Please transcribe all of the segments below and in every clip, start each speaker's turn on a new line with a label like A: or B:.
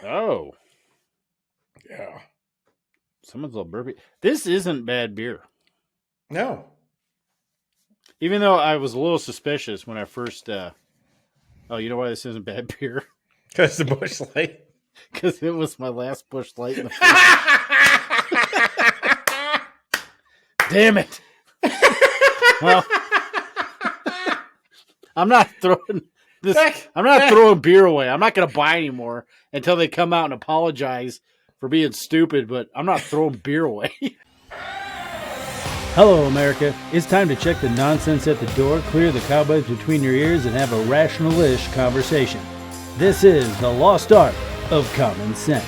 A: Oh,
B: Yeah.
A: someone's a little burpy. This isn't bad beer.
B: No.
A: Even though I was a little suspicious when I first. Oh, you know why this isn't bad beer?
B: Because the Bush Light.
A: Because it was my last Bush Light in the first. Damn it! Well, I'm not throwing this. I'm not throwing beer away. I'm not going to buy anymore until they come out and apologize for being stupid. But I'm not throwing beer away. Hello, America. It's time to check the nonsense at the door, clear the cobwebs between your ears, and have a rational-ish conversation. This is the lost art of common sense.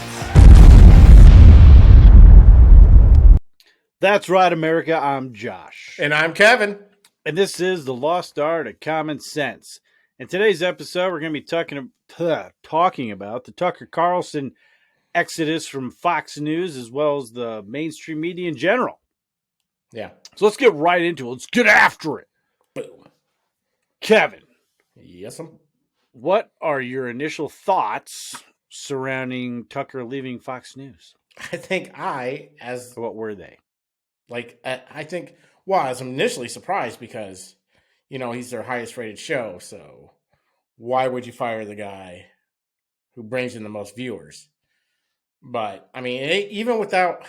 A: That's right, America. I'm Josh.
B: And I'm Kevin.
A: And this is the lost art of common sense. In today's episode, we're going to be talking about the Tucker Carlson exodus from Fox News, as well as the mainstream media in general.
B: Yeah.
A: So let's get right into it. Let's get after it.
B: Boom.
A: Kevin.
B: Yes,
A: what are your initial thoughts surrounding Tucker leaving Fox News?
B: I think
A: what were they?
B: I was initially surprised because, he's their highest rated show. So why would you fire the guy who brings in the most viewers? But even without,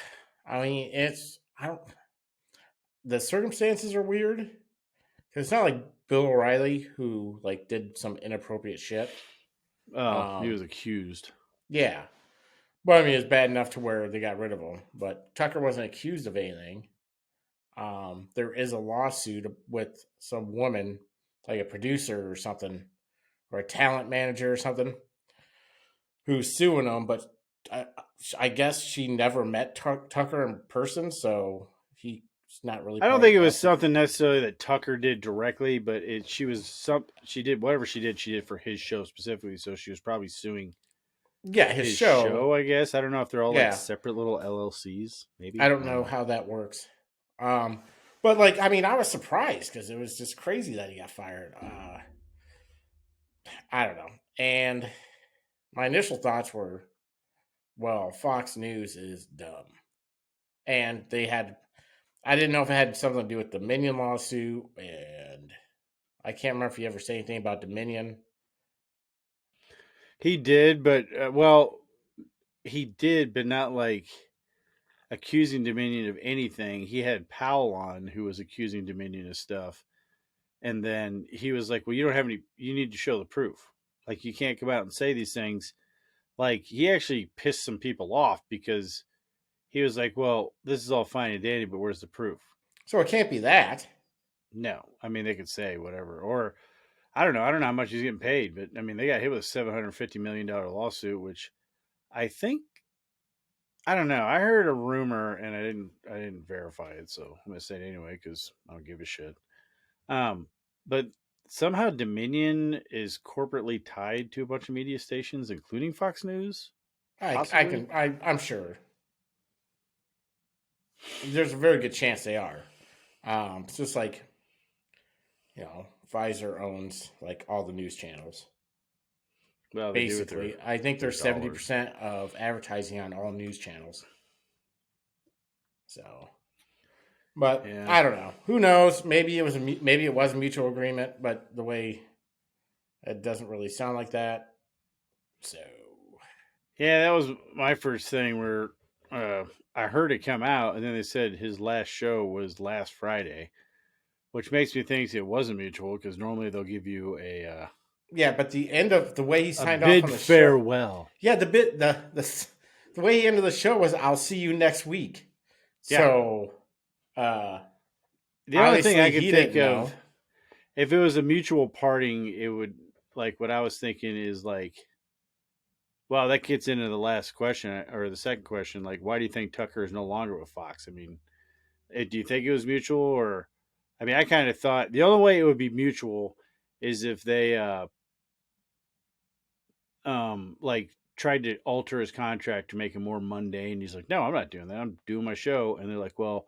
B: the circumstances are weird because it's not like Bill O'Reilly who did some inappropriate shit.
A: Oh, he was accused.
B: Yeah. But it's bad enough to where they got rid of him. But Tucker wasn't accused of anything. There is a lawsuit with some woman, like a producer or something, or a talent manager or something, who's suing him. But I guess she never met Tucker in person, so he's not really.
A: I don't think it was something necessarily that Tucker did directly, but she did whatever she did for his show specifically. So she was probably suing.
B: Yeah, his show.
A: I guess I don't know if they're all like separate little LLCs. Maybe
B: I don't know how that works. But I was surprised because it was just crazy that he got fired. I don't know. And my initial thoughts were, well, Fox News is dumb. And I didn't know if it had something to do with the Dominion lawsuit. And I can't remember if he ever said anything about Dominion.
A: He did, but not like accusing Dominion of anything. He had Powell on who was accusing Dominion of stuff. And then he was like, well, you need to show the proof. Like, you can't come out and say these things. Like, he actually pissed some people off because he was like, well, this is all fine and dandy, but where's the proof?
B: So it can't be that.
A: No. They could say whatever. Or, I don't know how much he's getting paid, but, they got hit with a $750 million lawsuit, which I think, I don't know. I heard a rumor, and I didn't verify it, so I'm going to say it anyway because I don't give a shit. But somehow Dominion is corporately tied to a bunch of media stations, including Fox News.
B: I'm sure. There's a very good chance they are. It's just like, Pfizer owns all the news channels.
A: Well,
B: basically, I think there's 70% of advertising on all news channels. So, but yeah. I don't know. Who knows? Maybe it was a mutual agreement, but the way it doesn't really sound like that. So,
A: yeah, that was my first thing where I heard it come out, and then they said his last show was last Friday, which makes me think it wasn't mutual because normally they'll give you a.
B: Yeah, but the end of the way he signed off on the
A: farewell.
B: Show, yeah, the way he ended the show was, "I'll see you next week." Yeah. So,
A: the only thing I could think of, if it was a mutual parting, it would what I was thinking is well, that gets into the last question or the second question. Why do you think Tucker is no longer with Fox? Do you think it was mutual or? I kind of thought the only way it would be mutual is if they tried to alter his contract to make him more mundane. He's like, no, I'm not doing that. I'm doing my show. And they're like, well,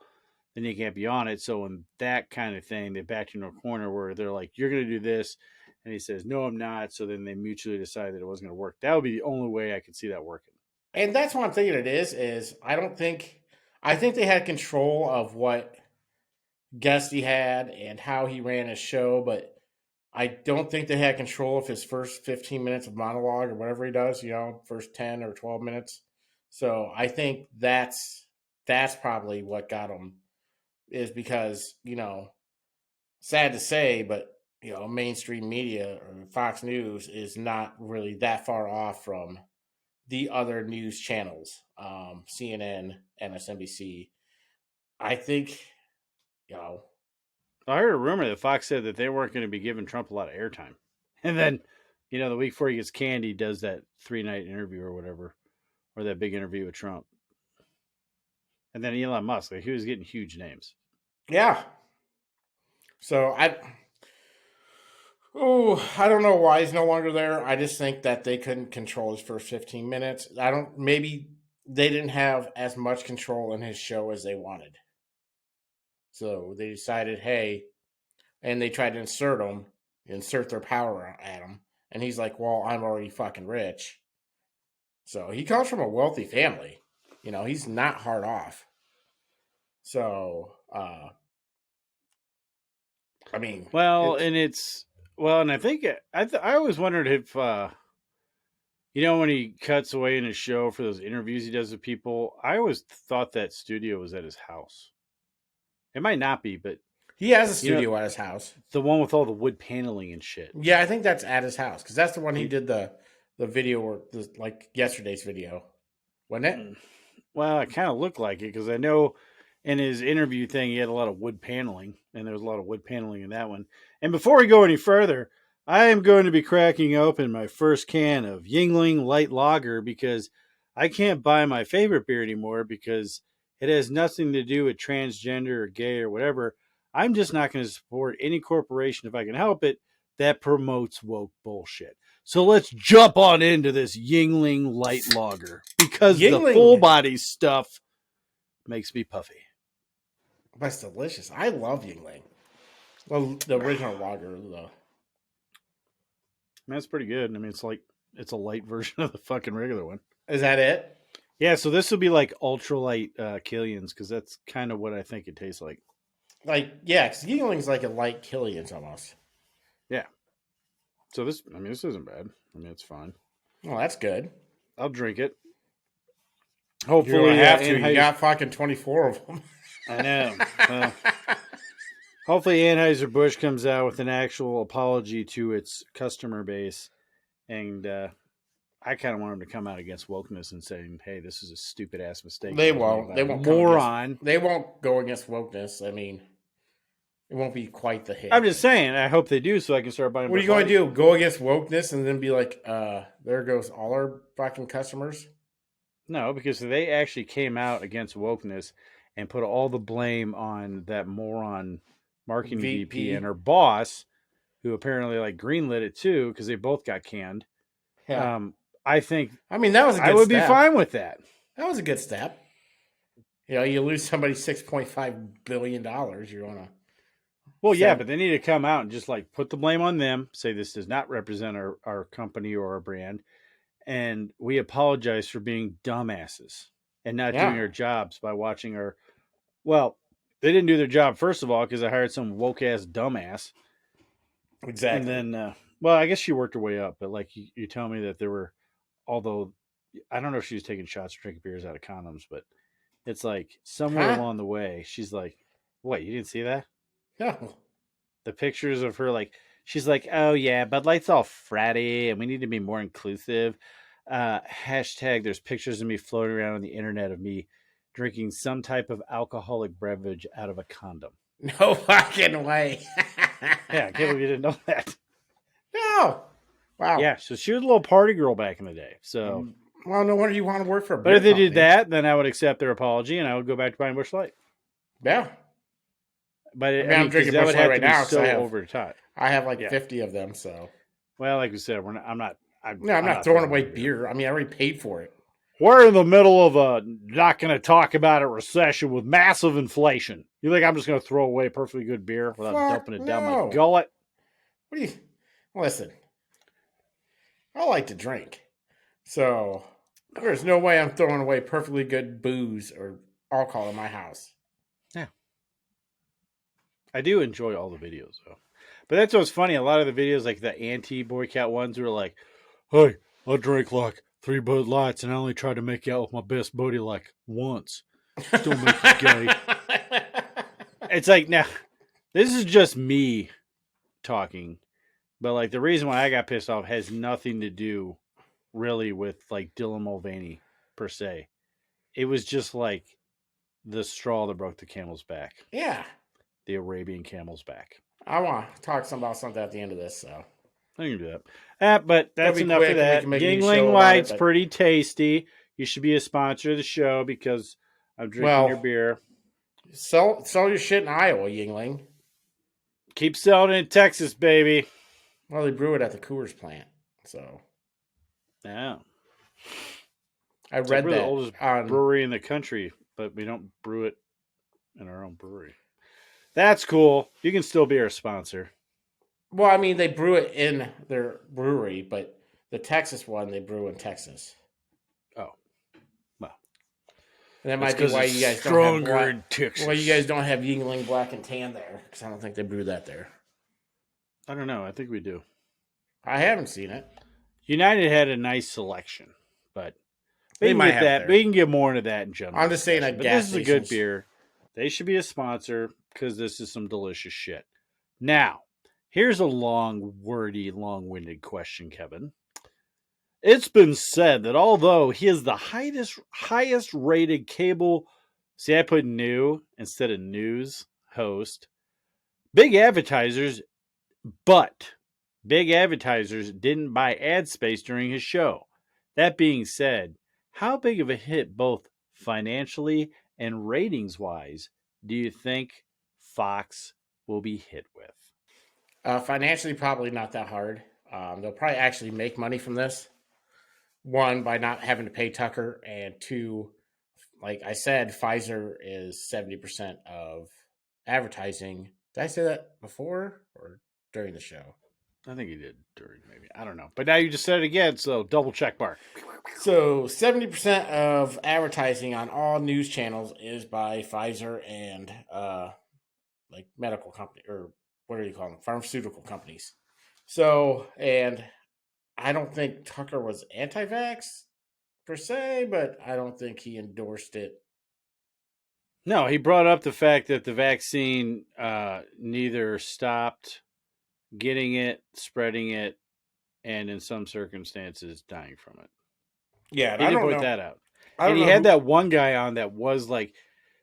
A: then you can't be on it. So in that kind of thing, they backed you in a corner where they're like, you're going to do this. And he says, no, I'm not. So then they mutually decided that it wasn't going to work. That would be the only way I could see that working.
B: And that's what I'm thinking it is I think they had control of what guests he had and how he ran his show, but I don't think they had control of his first 15 minutes of monologue or whatever he does, first 10 or 12 minutes. So I think that's probably what got him, is because, sad to say, but mainstream media or Fox News is not really that far off from the other news channels, CNN, MSNBC. I think, you know,
A: I heard a rumor that Fox said that they weren't going to be giving Trump a lot of airtime. And then, the week before he gets canned, he does that 3-night interview or whatever, or that big interview with Trump. And then Elon Musk, he was getting huge names.
B: Yeah. So I don't know why he's no longer there. I just think that they couldn't control his first 15 minutes. Maybe they didn't have as much control in his show as they wanted. So they decided, hey, and they tried to insert their power at him. And he's like, well, I'm already fucking rich. So he comes from a wealthy family. He's not hard off. So, and
A: I think I always wondered if, when he cuts away in his show for those interviews he does with people, I always thought that studio was at his house. It might not be, but
B: he has a studio at his house.
A: The one with all the wood paneling and shit.
B: Yeah, I think that's at his house because that's the one he did the video or like yesterday's video, wasn't it?
A: Well, it kind of looked like it because I know in his interview thing he had a lot of wood paneling, and there was a lot of wood paneling in that one. And before we go any further, I am going to be cracking open my first can of Yingling Light Lager because I can't buy my favorite beer anymore because it has nothing to do with transgender or gay or whatever. I'm just not going to support any corporation if I can help it that promotes woke bullshit. So let's jump on into this Yingling Light Lager because the full body stuff makes me puffy.
B: That's delicious. I love Yingling. Well, the original lager, though.
A: That's pretty good. I mean, it's a light version of the fucking regular one.
B: Is that it?
A: Yeah, so this will be like ultralight Killian's because that's kind of what I think it tastes like.
B: Because Yingling's like a light Killian's almost.
A: Yeah. So this isn't bad. I mean, it's fine.
B: Well, that's good.
A: I'll drink it. Hopefully,
B: you have to. You got fucking 24 of them.
A: I know. Well, hopefully, Anheuser-Busch comes out with an actual apology to its customer base, and I kind of want them to come out against wokeness and saying, "Hey, this is a stupid ass mistake."
B: They won't. They won't.
A: Moron.
B: They won't go against wokeness. I mean, it won't be quite the hit.
A: I'm just saying. I hope they do, so I can start buying.
B: What are you going to do? Go against wokeness and then be like, "There goes all our fucking customers."
A: No, because they actually came out against wokeness and put all the blame on that moron marketing VP and her boss, who apparently greenlit it too because they both got canned.
B: Yeah.
A: I think.
B: I mean, that was a good step.
A: I would be fine with that.
B: That was a good step. You lose somebody $6.5 billion. You're on a.
A: Well, yeah, but they need to come out and just put the blame on them. Say this does not represent our company or our brand, and we apologize for being dumbasses and not doing our jobs by watching our. Well, they didn't do their job first of all because I hired some woke ass dumbass.
B: Exactly.
A: And then, I guess she worked her way up, but you tell me that there were. Although, I don't know if she was taking shots or drinking beers out of condoms, but it's somewhere along the way, she's like, what, you didn't see that?
B: No.
A: The pictures of her, she's like, oh yeah, Bud Light's all fratty and we need to be more inclusive. Hashtag there's pictures of me floating around on the internet of me drinking some type of alcoholic beverage out of a condom.
B: No fucking way.
A: Yeah, I can't believe you didn't know that.
B: No. Wow.
A: Yeah, so she was a little party girl back in the day. So,
B: well, no wonder you want to work for a beer
A: But if they
B: company.
A: did that, then I would accept their apology and I would go back to buying Busch Light.
B: Yeah.
A: But
B: I'm drinking Busch Light right now,
A: so over the top.
B: I have 50 of them. So,
A: well, like we said, I'm not
B: throwing away beer. I mean, I already paid for it.
A: We're in the middle of not going to talk about a recession with massive inflation. You think I'm just going to throw away perfectly good beer without dumping it down my gullet?
B: What do you? Listen, I like to drink. So there's no way I'm throwing away perfectly good booze or alcohol in my house.
A: Yeah, I do enjoy all the videos though. But that's what's funny. A lot of the videos, like the anti-boycott ones, were like, "Hey, I drank like 3 Bud Lights, and I only tried to make out with my best buddy like once. Don't make you gay." It's like, now, this is just me talking, but like the reason why I got pissed off has nothing to do really with like Dylan Mulvaney per se. It was just like the straw that broke the camel's back,
B: Yeah.
A: the Arabian camel's back.
B: I want to talk about something at the end of this, so
A: I can do that. But
B: it'll
A: that's
B: be
A: enough of
B: quick and we
A: that.
B: can make a new
A: Yingling
B: show about it.
A: White's pretty tasty. You should be a sponsor of the show because I'm drinking your
B: Well,
A: beer.
B: sell your shit in Iowa, Yingling.
A: Keep selling it in Texas, baby.
B: Well, they brew it at the Coors plant, so
A: Yeah.
B: I
A: It's like
B: read
A: we're the
B: that
A: oldest
B: on.
A: brewery in the country, but we don't brew it in our own brewery. That's cool. You can still be our sponsor.
B: Well, I mean, they brew it in their brewery, but the Texas one they brew in Texas.
A: Oh, well,
B: And that
A: that's
B: might be
A: because
B: why
A: it's
B: you guys don't
A: stronger
B: have
A: in Texas.
B: why you guys don't have Yingling Black and Tan there, because I don't think they brew that there.
A: I don't know. I think we do.
B: I haven't seen it.
A: United had a nice selection, but
B: They
A: we can
B: might
A: get
B: have
A: that.
B: there.
A: We can get more into that in general.
B: I'm just saying
A: discussion.
B: at
A: But
B: gas
A: this is a good
B: stations.
A: beer. They should be a sponsor because this is some delicious shit. Now, here's a long, wordy, long-winded question, Kevin. It's been said that although he is the highest rated cable, see, I put new instead of news host, big advertisers, but big advertisers didn't buy ad space during his show. That being said, how big of a hit, both financially and ratings wise, do you think Fox will be hit with?
B: Financially, probably not that hard. They'll probably actually make money from this. One, by not having to pay Tucker, and two, like I said, Pfizer is 70% of advertising. Did I say that before or during the show?
A: I think he did during, maybe. I don't know. But now you just said it again, so double check mark.
B: So 70% of advertising on all news channels is by Pfizer and like medical company, or what do you call them? Pharmaceutical companies. So, and I don't think Tucker was anti-vax per se, but I don't think he endorsed it.
A: No, he brought up the fact that the vaccine neither stopped getting it, spreading it, and in some circumstances dying from it.
B: Yeah,
A: He
B: I
A: didn't
B: don't
A: point
B: know.
A: that out.
B: I
A: And
B: don't
A: he
B: know.
A: had that one guy on that was like,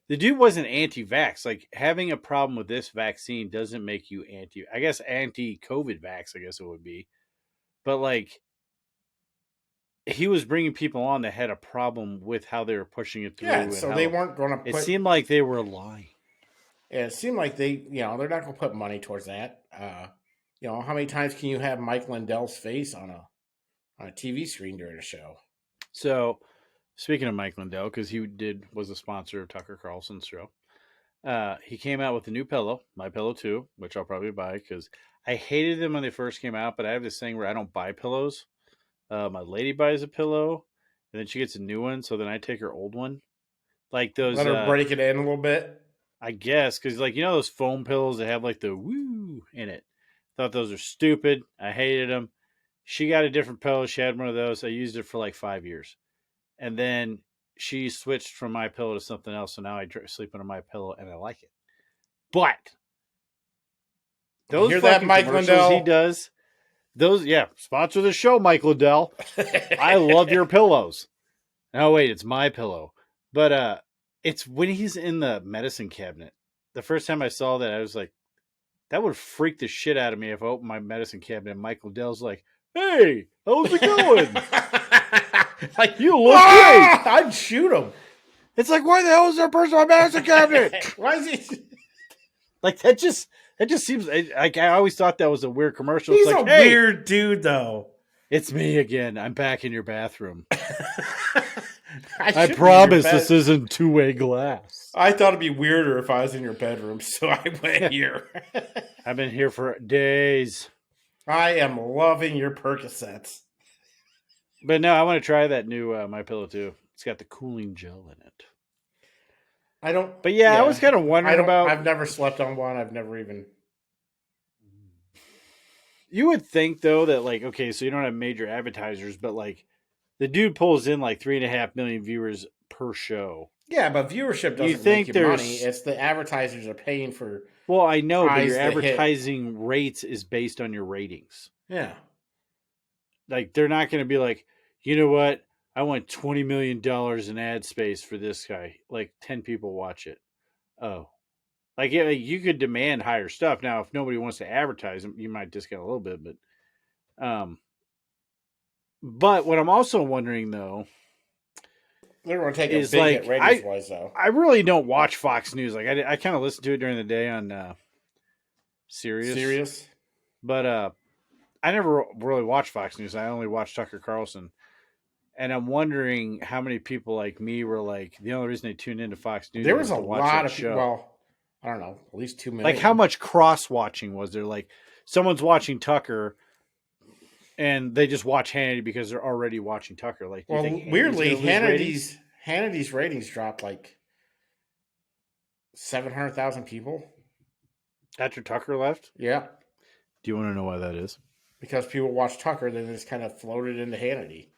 A: the dude wasn't anti-vax. Like, having a problem with this vaccine doesn't make you anti-COVID vax, I guess it would be. But like, he was bringing people on that had a problem with how they were pushing it through.
B: Yeah,
A: And
B: so
A: how
B: they weren't going to
A: it
B: put.
A: seemed like they were lying.
B: It seemed like they, they're not going to put money towards that. How many times can you have Mike Lindell's face on a TV screen during a show?
A: So, speaking of Mike Lindell, because he was a sponsor of Tucker Carlson's show, he came out with a new pillow, My Pillow 2, which I'll probably buy because I hated them when they first came out. But I have this thing where I don't buy pillows. My lady buys a pillow, and then she gets a new one. So then I take her old one, like those.
B: Let her break it in a little bit.
A: I guess because, like, those foam pillows that have like the woo in it. Thought those were stupid. I hated them. She got a different pillow. She had one of those. I used it for like 5 years. And then she switched from my pillow to something else. So now I sleep under my pillow and I like it. But those
B: hear that,
A: fucking
B: Mike
A: commercials
B: Lindell?
A: he does, sponsor the show, Mike Lindell. I love your pillows. Oh, wait, it's my pillow. But it's when he's in the medicine cabinet. The first time I saw that, I was like, that would freak the shit out of me if I opened my medicine cabinet and Mike Lindell's like, "Hey, how's it going?"
B: Like,
A: you look great.
B: I'd shoot him.
A: It's like, why the hell is there a person in my medicine cabinet?
B: Why is he?
A: Like, that just seems like, I always thought that was a weird commercial.
B: He's
A: it's like,
B: a
A: hey,
B: weird dude, though.
A: It's me again. I'm back in your bathroom.
B: I
A: promise this isn't two-way glass.
B: I thought it'd be weirder if I was in your bedroom, so I went here.
A: I've been here for days.
B: I am loving your Percocets.
A: But no, I want to try that new My Pillow too. It's got the cooling gel in it.
B: I don't.
A: But yeah, I was
B: Yeah,
A: kind of
B: I
A: wondering
B: don't.
A: about.
B: I've never slept on one. I've never even.
A: You would think though that like okay, so you don't have major advertisers, but like the dude pulls in like 3.5 million viewers per show.
B: Yeah, but viewership
A: You
B: doesn't make
A: think
B: you money.
A: there's
B: It's the advertisers are paying for
A: well, I know, but your
B: eyes to hit.
A: advertising rates is based on your ratings.
B: Yeah.
A: Like they're not going to be like, you know what? I want $20 million in ad space for this guy. Like 10 people watch it. Oh, like yeah, you could demand higher stuff. Now, if nobody wants to advertise them, you might discount a little bit. But what I'm also wondering though
B: They're going to take a
A: is
B: big hit
A: like
B: ratings wise, though.
A: I really don't watch Fox News. Like I kind of listen to it during the day on Sirius,
B: Serious?
A: but I never really watch Fox News. I only watch Tucker Carlson. And I'm wondering how many people like me were like, the only reason they tuned into Fox News
B: There was
A: was
B: a
A: to watch
B: lot
A: that
B: of people.
A: show.
B: Well, I don't know, at least 2 million.
A: Like, how much cross watching was there? Like, someone's watching Tucker and they just watch Hannity because they're already watching Tucker. Like, do you think
B: Well,
A: Hannity's
B: weirdly,
A: going to lose ratings
B: Hannity's ratings dropped like 700,000 people.
A: after Tucker left?
B: Yeah,
A: Do you want to know why that is?
B: because people watch Tucker, then just kind of floated into Hannity.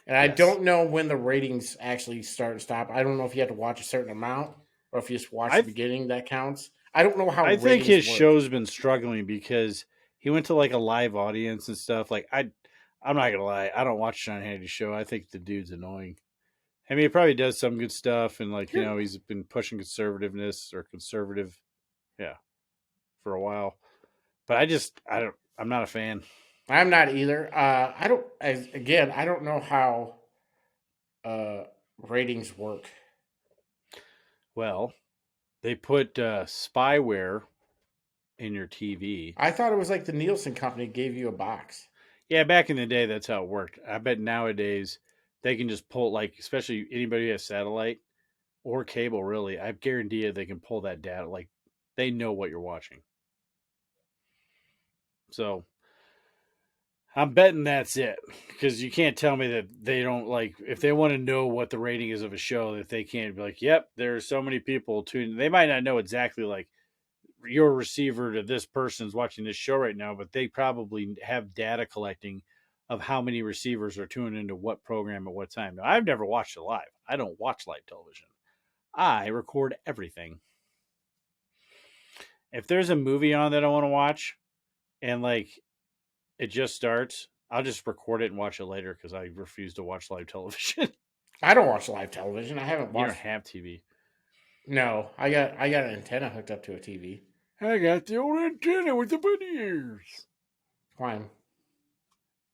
B: And I
A: Yes.
B: don't know when the ratings actually start and stop. I don't know if you have to watch a certain amount or if you just watch the
A: I
B: beginning that counts. I don't know how
A: I think
B: ratings
A: his
B: work.
A: show's been struggling because he went to like a live audience and stuff. Like I'm not gonna lie, I don't watch Sean Hannity's show. I think the dude's annoying. I mean, he probably does some good stuff, and like
B: Here,
A: he's been pushing conservativeness or conservative, yeah, for a while. But I'm not a fan.
B: I'm not either. I don't. Again, I don't know how uh, ratings work.
A: Well, they put spyware in your TV.
B: I thought it was like the Nielsen company gave you a box.
A: Yeah, back in the day, that's how it worked. I bet nowadays they can just pull like, especially anybody who has satellite or cable. Really, I guarantee you they can pull that data. Like, they know what you're watching. So I'm betting that's it because you can't tell me that they don't like if they want to know what the rating is of a show that they can't be like, yep, there are so many people tuning. They might not know exactly like your receiver to this person's watching this show right now, but they probably have data collecting of how many receivers are tuning into what program at what time. Now, I've never watched it live. I don't watch live television. I record everything. If there's a movie on that I want to watch and like it just starts, I'll just record it and watch it later because I refuse to watch live television.
B: I don't watch live television. I haven't
A: You don't
B: watched.
A: have TV.
B: No, I got an antenna hooked up to a TV.
A: I got the old antenna with the bunny ears.
B: Fine.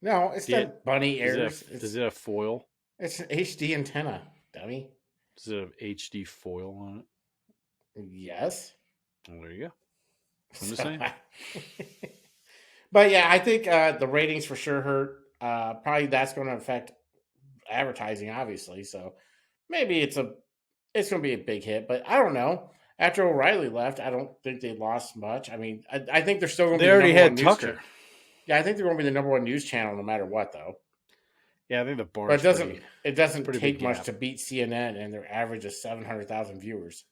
B: No, it's
A: Yeah,
B: not bunny ears.
A: does it have foil?
B: It's an HD antenna, dummy.
A: Does it have HD foil on it?
B: Yes.
A: Well, there you go. I'm just saying.
B: But yeah, I think the ratings for sure hurt. Probably that's going to affect advertising, obviously. So maybe it's going to be a big hit, but I don't know. After O'Reilly left, I don't think they lost much. I mean, I think they're still going to
A: They
B: be the
A: already
B: number one
A: had
B: news
A: Tucker.
B: channel. Yeah, I think they're going to be the number one news channel no matter what, though.
A: Yeah, I think the bar
B: But
A: is pretty.
B: it doesn't
A: pretty
B: take
A: big
B: much
A: gap.
B: to beat CNN and their average of 700,000 viewers.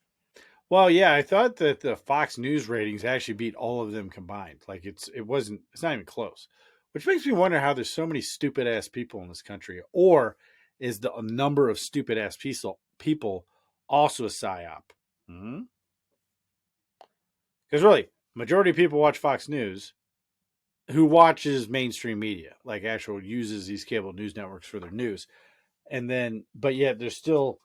A: Well, yeah, I thought that the Fox News ratings actually beat all of them combined. Like it's not even close. Which makes me wonder how there's so many stupid ass people in this country, or is the number of stupid ass people also a psyop? Because really, majority of people watch Fox News. Who watches mainstream media, like actual uses these cable news networks for their news, and then but yet there's still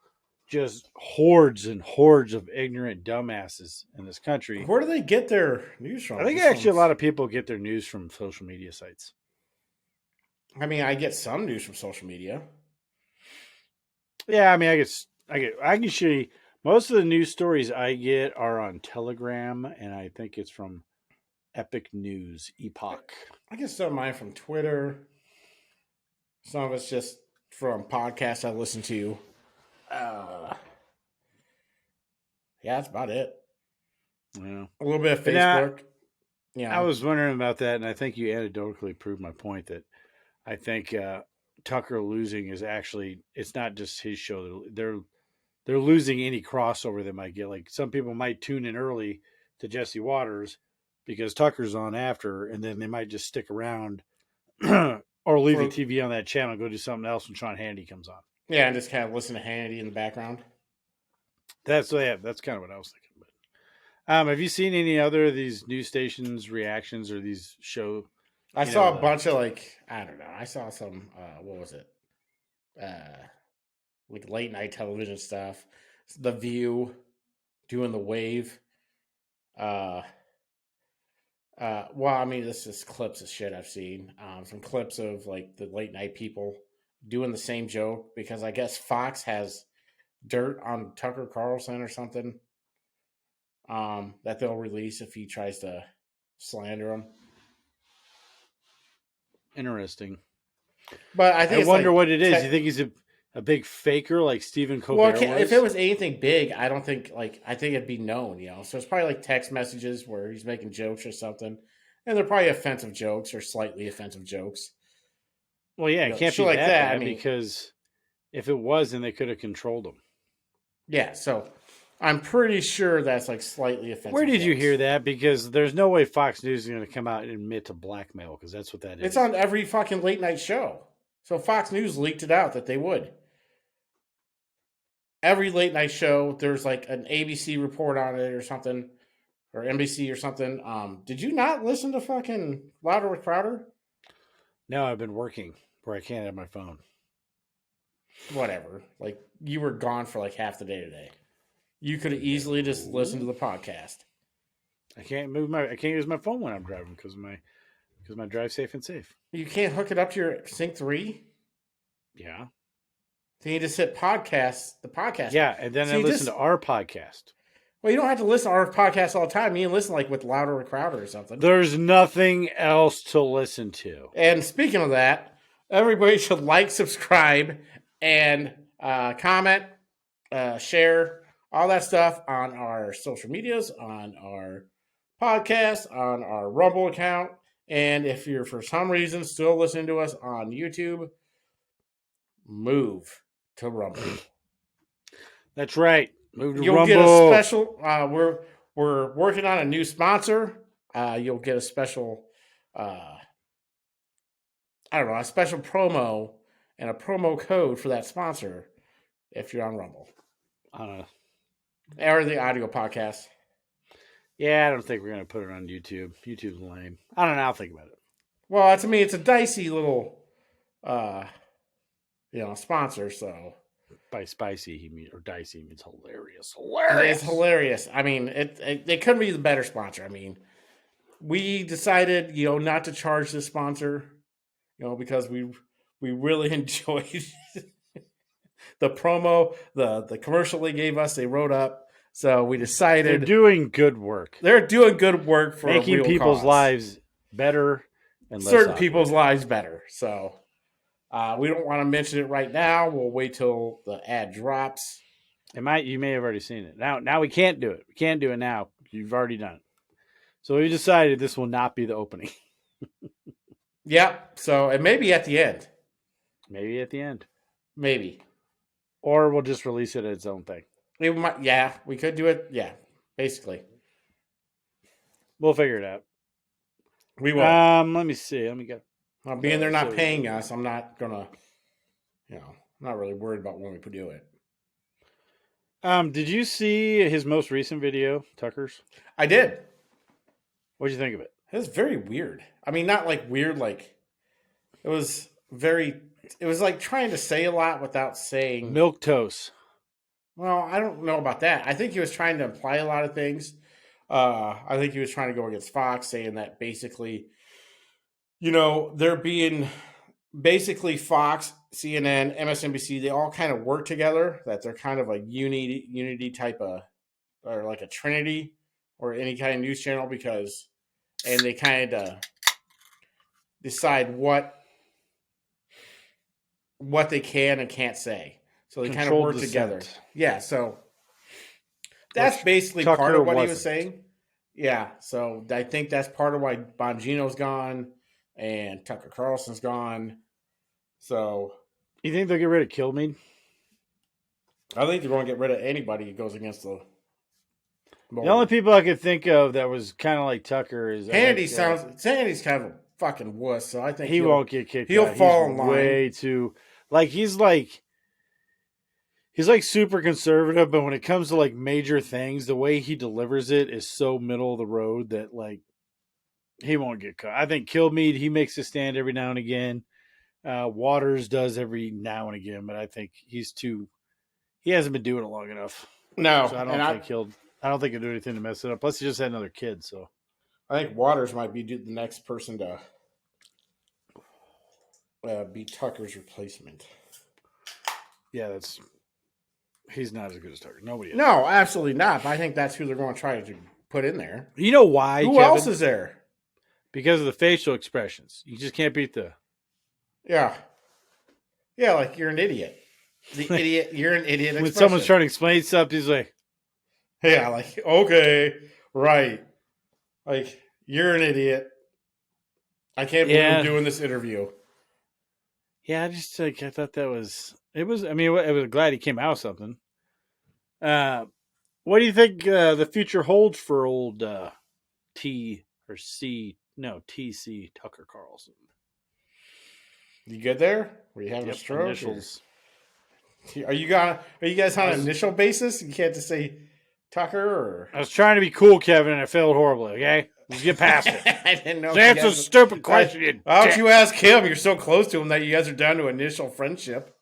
A: just hordes and hordes of ignorant dumbasses in this country.
B: Where do they get their news
A: I
B: from?
A: think actually a lot of people get their news from social media sites.
B: I mean, I get some news from social media.
A: Yeah, I mean, I can show you most of the news stories I get are on Telegram, and I think it's from Epic News, Epoch.
B: I get some of mine from Twitter. Some of it's just from podcasts I listen to. Yeah, that's about it.
A: Yeah,
B: A little bit of
A: but now,
B: Facebook. You
A: I
B: know,
A: was wondering about that, and I think you anecdotally proved my point that I think Tucker losing is actually it's not just his show. They're losing any crossover they might get. Like some people might tune in early to Jesse Waters because Tucker's on after, and then they might just stick around or leave the
B: for
A: TV on that channel, and go do something else when Sean Hannity comes on.
B: yeah, and just kind of listen to Hannity in the background.
A: That's kind of what I was thinking. But have you seen any other of these news stations reactions or these show?
B: I
A: You know
B: saw a
A: the
B: bunch of like I don't know. I saw some what was it? Like late night television stuff. The View doing the wave. Uh, well, I mean, this is clips of shit I've seen. Some clips of like the late night people doing the same joke because I guess Fox has dirt on Tucker Carlson or something that they'll release if he tries to slander him.
A: interesting.
B: But I
A: I
B: think it's
A: wonder
B: like
A: what it is. You think he's a big faker like Stephen
B: well,
A: Colbert
B: if it
A: was?
B: was anything big, I don't think like I think it'd be known, you know. So it's probably like text messages where he's making jokes or something, and they're probably offensive jokes or slightly offensive jokes,
A: Well, yeah,
B: you
A: it
B: know,
A: can't
B: shit
A: be
B: like
A: that
B: that. I
A: bad
B: mean,
A: because if it was, then they could have controlled him.
B: yeah. So I'm pretty sure that's like slightly
A: Where
B: offensive
A: did you
B: jokes.
A: hear that? Because there's no way Fox News is going to come out and admit to blackmail because that's what that
B: It's
A: is.
B: on every fucking late night show. So Fox News leaked it out that they would. Every late night show, there's like an ABC report on it or something, or NBC or something. Did you not listen to fucking Louder with Crowder?
A: Now I've been working where I can't have my phone.
B: Whatever. Like you were gone for like half the day today. You could have easily just listened to
A: No,
B: the podcast.
A: I can't use my phone when I'm driving because my drive safe and safe.
B: You can't hook it up to your Sync 3.
A: Yeah,
B: Then you just hit podcast, the podcast.
A: yeah, and then
B: So
A: I
B: you
A: listen
B: just
A: to our podcast.
B: well, you don't have to listen to our podcast all the time. You can listen like with Louder with Crowder or something.
A: There's nothing else to listen to.
B: And speaking of that, everybody should like, subscribe, and comment, share, all that stuff on our social medias, on our podcast, on our Rumble account. And if you're for some reason still listening to us on YouTube, move to Rumble.
A: That's right. Move to
B: You'll get a
A: Rumble.
B: special. We're working on a new sponsor. You'll get a special. I don't know, a special promo and a promo code for that sponsor if you're on Rumble
A: I don't know.
B: or the audio podcast.
A: Yeah, I don't think we're gonna put it on YouTube. YouTube's lame. I don't know. I'll think about it.
B: Well, to me, it's a dicey little, sponsor. So
A: By spicy, he means or dicey means hilarious.
B: it's hilarious. I mean, it couldn't be the better sponsor. I mean, we decided, not to charge this sponsor, because we really enjoyed the promo, the commercial they gave us. They wrote up. So we decided
A: They're doing good work.
B: they're doing good work for
A: Making
B: a real
A: people's
B: cause.
A: lives better and less
B: Certain
A: awkward.
B: people's lives better. So we don't want to mention it right now. We'll wait till the ad drops.
A: You may have already seen it. Now we can't do it. We can't do it now. You've already done it. So we decided this will not be the opening.
B: Yep. So it may be at the end.
A: Maybe at the end.
B: Maybe.
A: Or we'll just release it as its own thing.
B: We might. Yeah, we could do it. Yeah, basically.
A: We'll figure it out.
B: We will.
A: Let me see. Let me get.
B: Being they're not paying us, I'm not gonna. I'm not really worried about when we do it.
A: Did you see his most recent video, Tucker's?
B: I did.
A: What'd you think of it?
B: It was very weird. I mean, not like weird. Like it was very. It was like trying to say a lot without saying.
A: Milk toast.
B: Well, I don't know about that. I think he was trying to imply a lot of things. I think he was trying to go against Fox, saying that basically, they're being basically Fox, CNN, MSNBC. They all kind of work together. That they're kind of a unity type of, or like a trinity, or any kind of news channel and they kind of decide what they can and can't say. So they kind of work together. Yeah, so that's basically part of what he was saying. Yeah, so I think that's part of why Bongino's gone and Tucker Carlson's gone. So
A: You think they'll get rid of Kilmeade?
B: I think they're going to get rid of anybody who goes against the
A: The only
B: mold.
A: people I could think of that was kind of like Tucker is I like
B: Handy's kind of a fucking wuss, so I think
A: he won't get kicked
B: he'll
A: out. He's
B: fall in line.
A: way too like he's like super conservative, but when it comes to like major things, the way he delivers it is so middle of the road that like he won't get caught. I think Kilmeade, he makes a stand every now and again. Waters does every now and again, but I think he hasn't been doing it long enough.
B: No,
A: So I don't think he'll do anything to mess it up. Plus he just had another kid, so
B: I think Waters might be the next person to be Tucker's replacement.
A: yeah, he's not as good as Tucker. Nobody is.
B: No, absolutely not. But I think that's who they're going to try to put in there.
A: You know why,
B: Who
A: Kevin?
B: else is there?
A: Because of the facial expressions. You just can't beat the
B: Yeah. Yeah, like you're an idiot. You're an idiot.
A: when
B: Expression.
A: someone's trying to explain something, he's like,
B: yeah, like, okay, right. Like, you're an idiot. I can't believe I'm doing this interview.
A: Yeah, I just like I thought that was it was. I mean, I was glad he came out with something. What do you think the future holds for old T or C? No, TC Tucker Carlson.
B: You good there? Were you having a stroke?
A: Initials.
B: Are you guys on an initial basis? You can't just say Tucker or.
A: I was trying to be cool, Kevin, and I failed horribly. Okay, let's get past it.
B: I didn't know.
A: That's a stupid question.
B: Why don't you ask him? You're so close to him that you guys are down to initial friendship.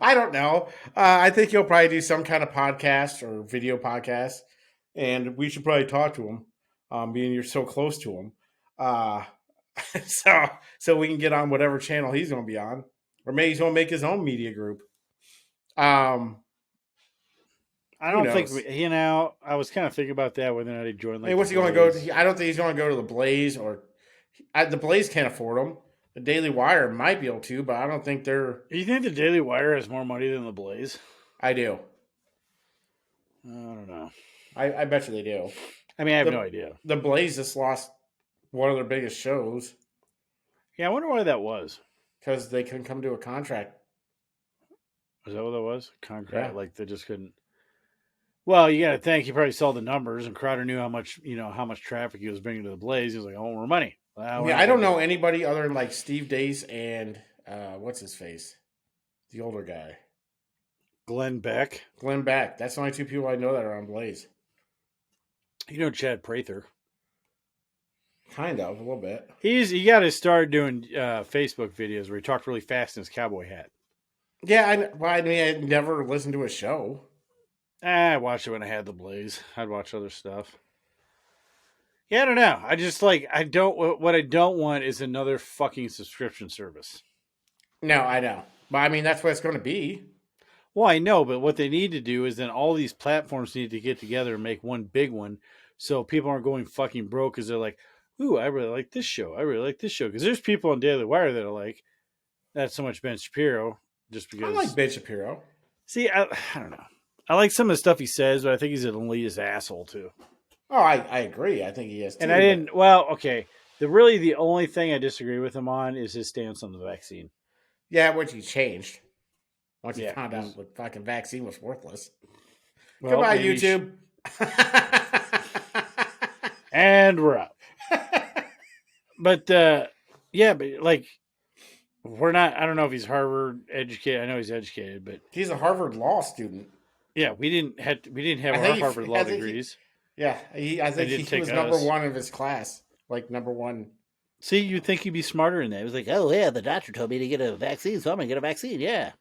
B: I don't know. I think he'll probably do some kind of podcast or video podcast, and we should probably talk to him, being you're so close to him. So we can get on whatever channel he's going to be on, or maybe he's going to make his own media group.
A: I don't think I was kind of thinking about that whether or not he joined. Like,
B: what's he going to go to? I don't think he's going to go to the Blaze or the Blaze can't afford him. The Daily Wire might be able to, but I don't think they're.
A: You think the Daily Wire has more money than the Blaze?
B: I do.
A: I don't know.
B: I bet you they do.
A: I mean, I have no idea.
B: The Blaze just lost one of their biggest shows.
A: Yeah, I wonder why that was.
B: Because they couldn't come to a contract.
A: Is that what that was? Contract? Yeah. Like they just couldn't. Well, you got to think he probably saw the numbers, and Crowder knew how much traffic he was bringing to the Blaze. He was like, "I want more money."
B: Well, I don't know anybody other than like Steve Dace and what's his face, the older guy,
A: Glenn Beck.
B: Glenn Beck. That's the only two people I know that are on Blaze.
A: You know Chad Prather.
B: Kind of, a little bit.
A: He got to start doing Facebook videos where he talked really fast in his cowboy hat.
B: Yeah, I never listened to his show.
A: I watched it when I had the Blaze. I'd watch other stuff. Yeah, I don't know. I just what I don't want is another fucking subscription service.
B: No, I know. But I mean, that's what it's going to be.
A: Well, I know, but what they need to do is then all these platforms need to get together and make one big one so people aren't going fucking broke because they're like, ooh, I really like this show. I really like this show. Because there's people on Daily Wire that are like, not so much Ben Shapiro, just because.
B: I like Ben Shapiro.
A: See, I don't know. I like some of the stuff he says, but I think he's an elitist asshole too.
B: Oh, I agree. I think he is too.
A: And I didn't. Well, okay. The only thing I disagree with him on is his stance on the vaccine.
B: Yeah, which he changed once he found out the fucking vaccine was worthless. Well, goodbye, YouTube.
A: And we're up. But yeah, but like we're not. I don't know if he's Harvard educated. I know he's educated, but
B: he's a Harvard law student.
A: Yeah, we didn't have our Harvard law degrees.
B: I think he was number one of his class, like number one.
A: See, you'd think he'd be smarter in that. He was like, "Oh yeah, the doctor told me to get a vaccine, so I'm gonna get a vaccine." Yeah.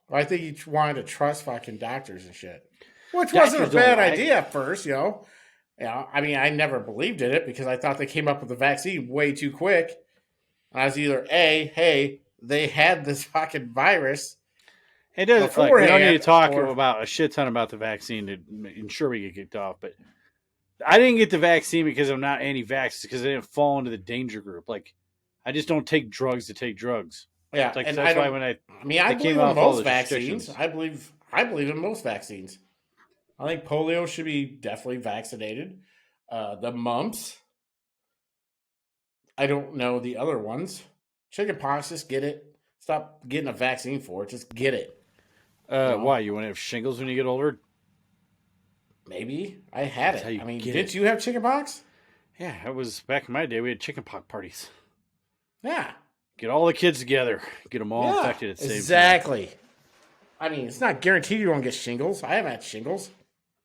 B: Well, I think he wanted to trust fucking doctors and shit, which wasn't a bad idea at first, you know. Yeah, I mean, I never believed in it because I thought they came up with the vaccine way too quick. I was either hey, they had this fucking virus.
A: It doesn't. Like, we don't need to talk about a shit ton about the vaccine to ensure we get kicked off. But I didn't get the vaccine because I'm not anti-vax. Because I didn't fall into the danger group. Like, I just don't take drugs to take drugs.
B: Yeah,
A: like,
B: and
A: that's why when I
B: believe in most vaccines. I believe in most vaccines. I think polio should be definitely vaccinated. The mumps, I don't know the other ones. Chickenpox, just get it. Stop getting a vaccine for it. Just get it. You know,
A: Why you want to have shingles when you get older?
B: maybe I had
A: That's how
B: it.
A: you
B: I mean,
A: get it.
B: didn't you have chickenpox?
A: Yeah, it was back in my day. We had chicken pox parties.
B: Yeah,
A: Get all the kids together, get them all
B: yeah,
A: infected at the same time.
B: exactly. I mean, it's not guaranteed you won't get shingles. I haven't had shingles.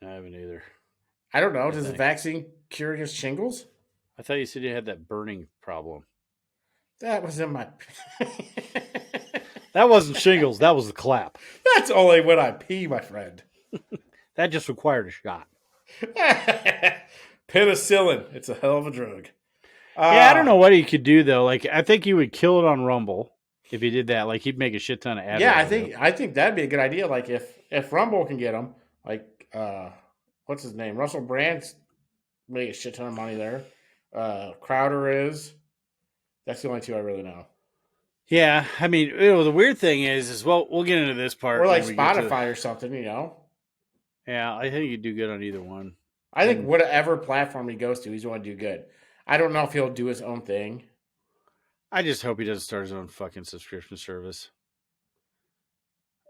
A: I haven't either.
B: I don't know.
A: I
B: Does the
A: think.
B: vaccine cure against shingles?
A: I thought you said you had that burning problem.
B: That was in my.
A: That wasn't shingles. That was the clap.
B: That's only when I pee, my friend.
A: That just required a shot.
B: Penicillin. It's a hell of a drug.
A: Yeah, I don't
B: Uh
A: know what he could do though. Like, I think you would kill it on Rumble if he did that. Like, he'd make a shit ton of ad
B: yeah,
A: revenue.
B: I think that'd be a good idea. Like if Rumble can get him, like what's his name? Russell Brand's made a shit ton of money there. Crowder is. That's the only two I really know.
A: Yeah, I mean, the weird thing is well, we'll get into this part
B: Or like
A: when we get to.
B: Spotify or something, you know.
A: Yeah, I think you'd do good on either one.
B: I think
A: And
B: whatever platform he goes to, he's going to do good. I don't know if he'll do his own thing.
A: I just hope he doesn't start his own fucking subscription service.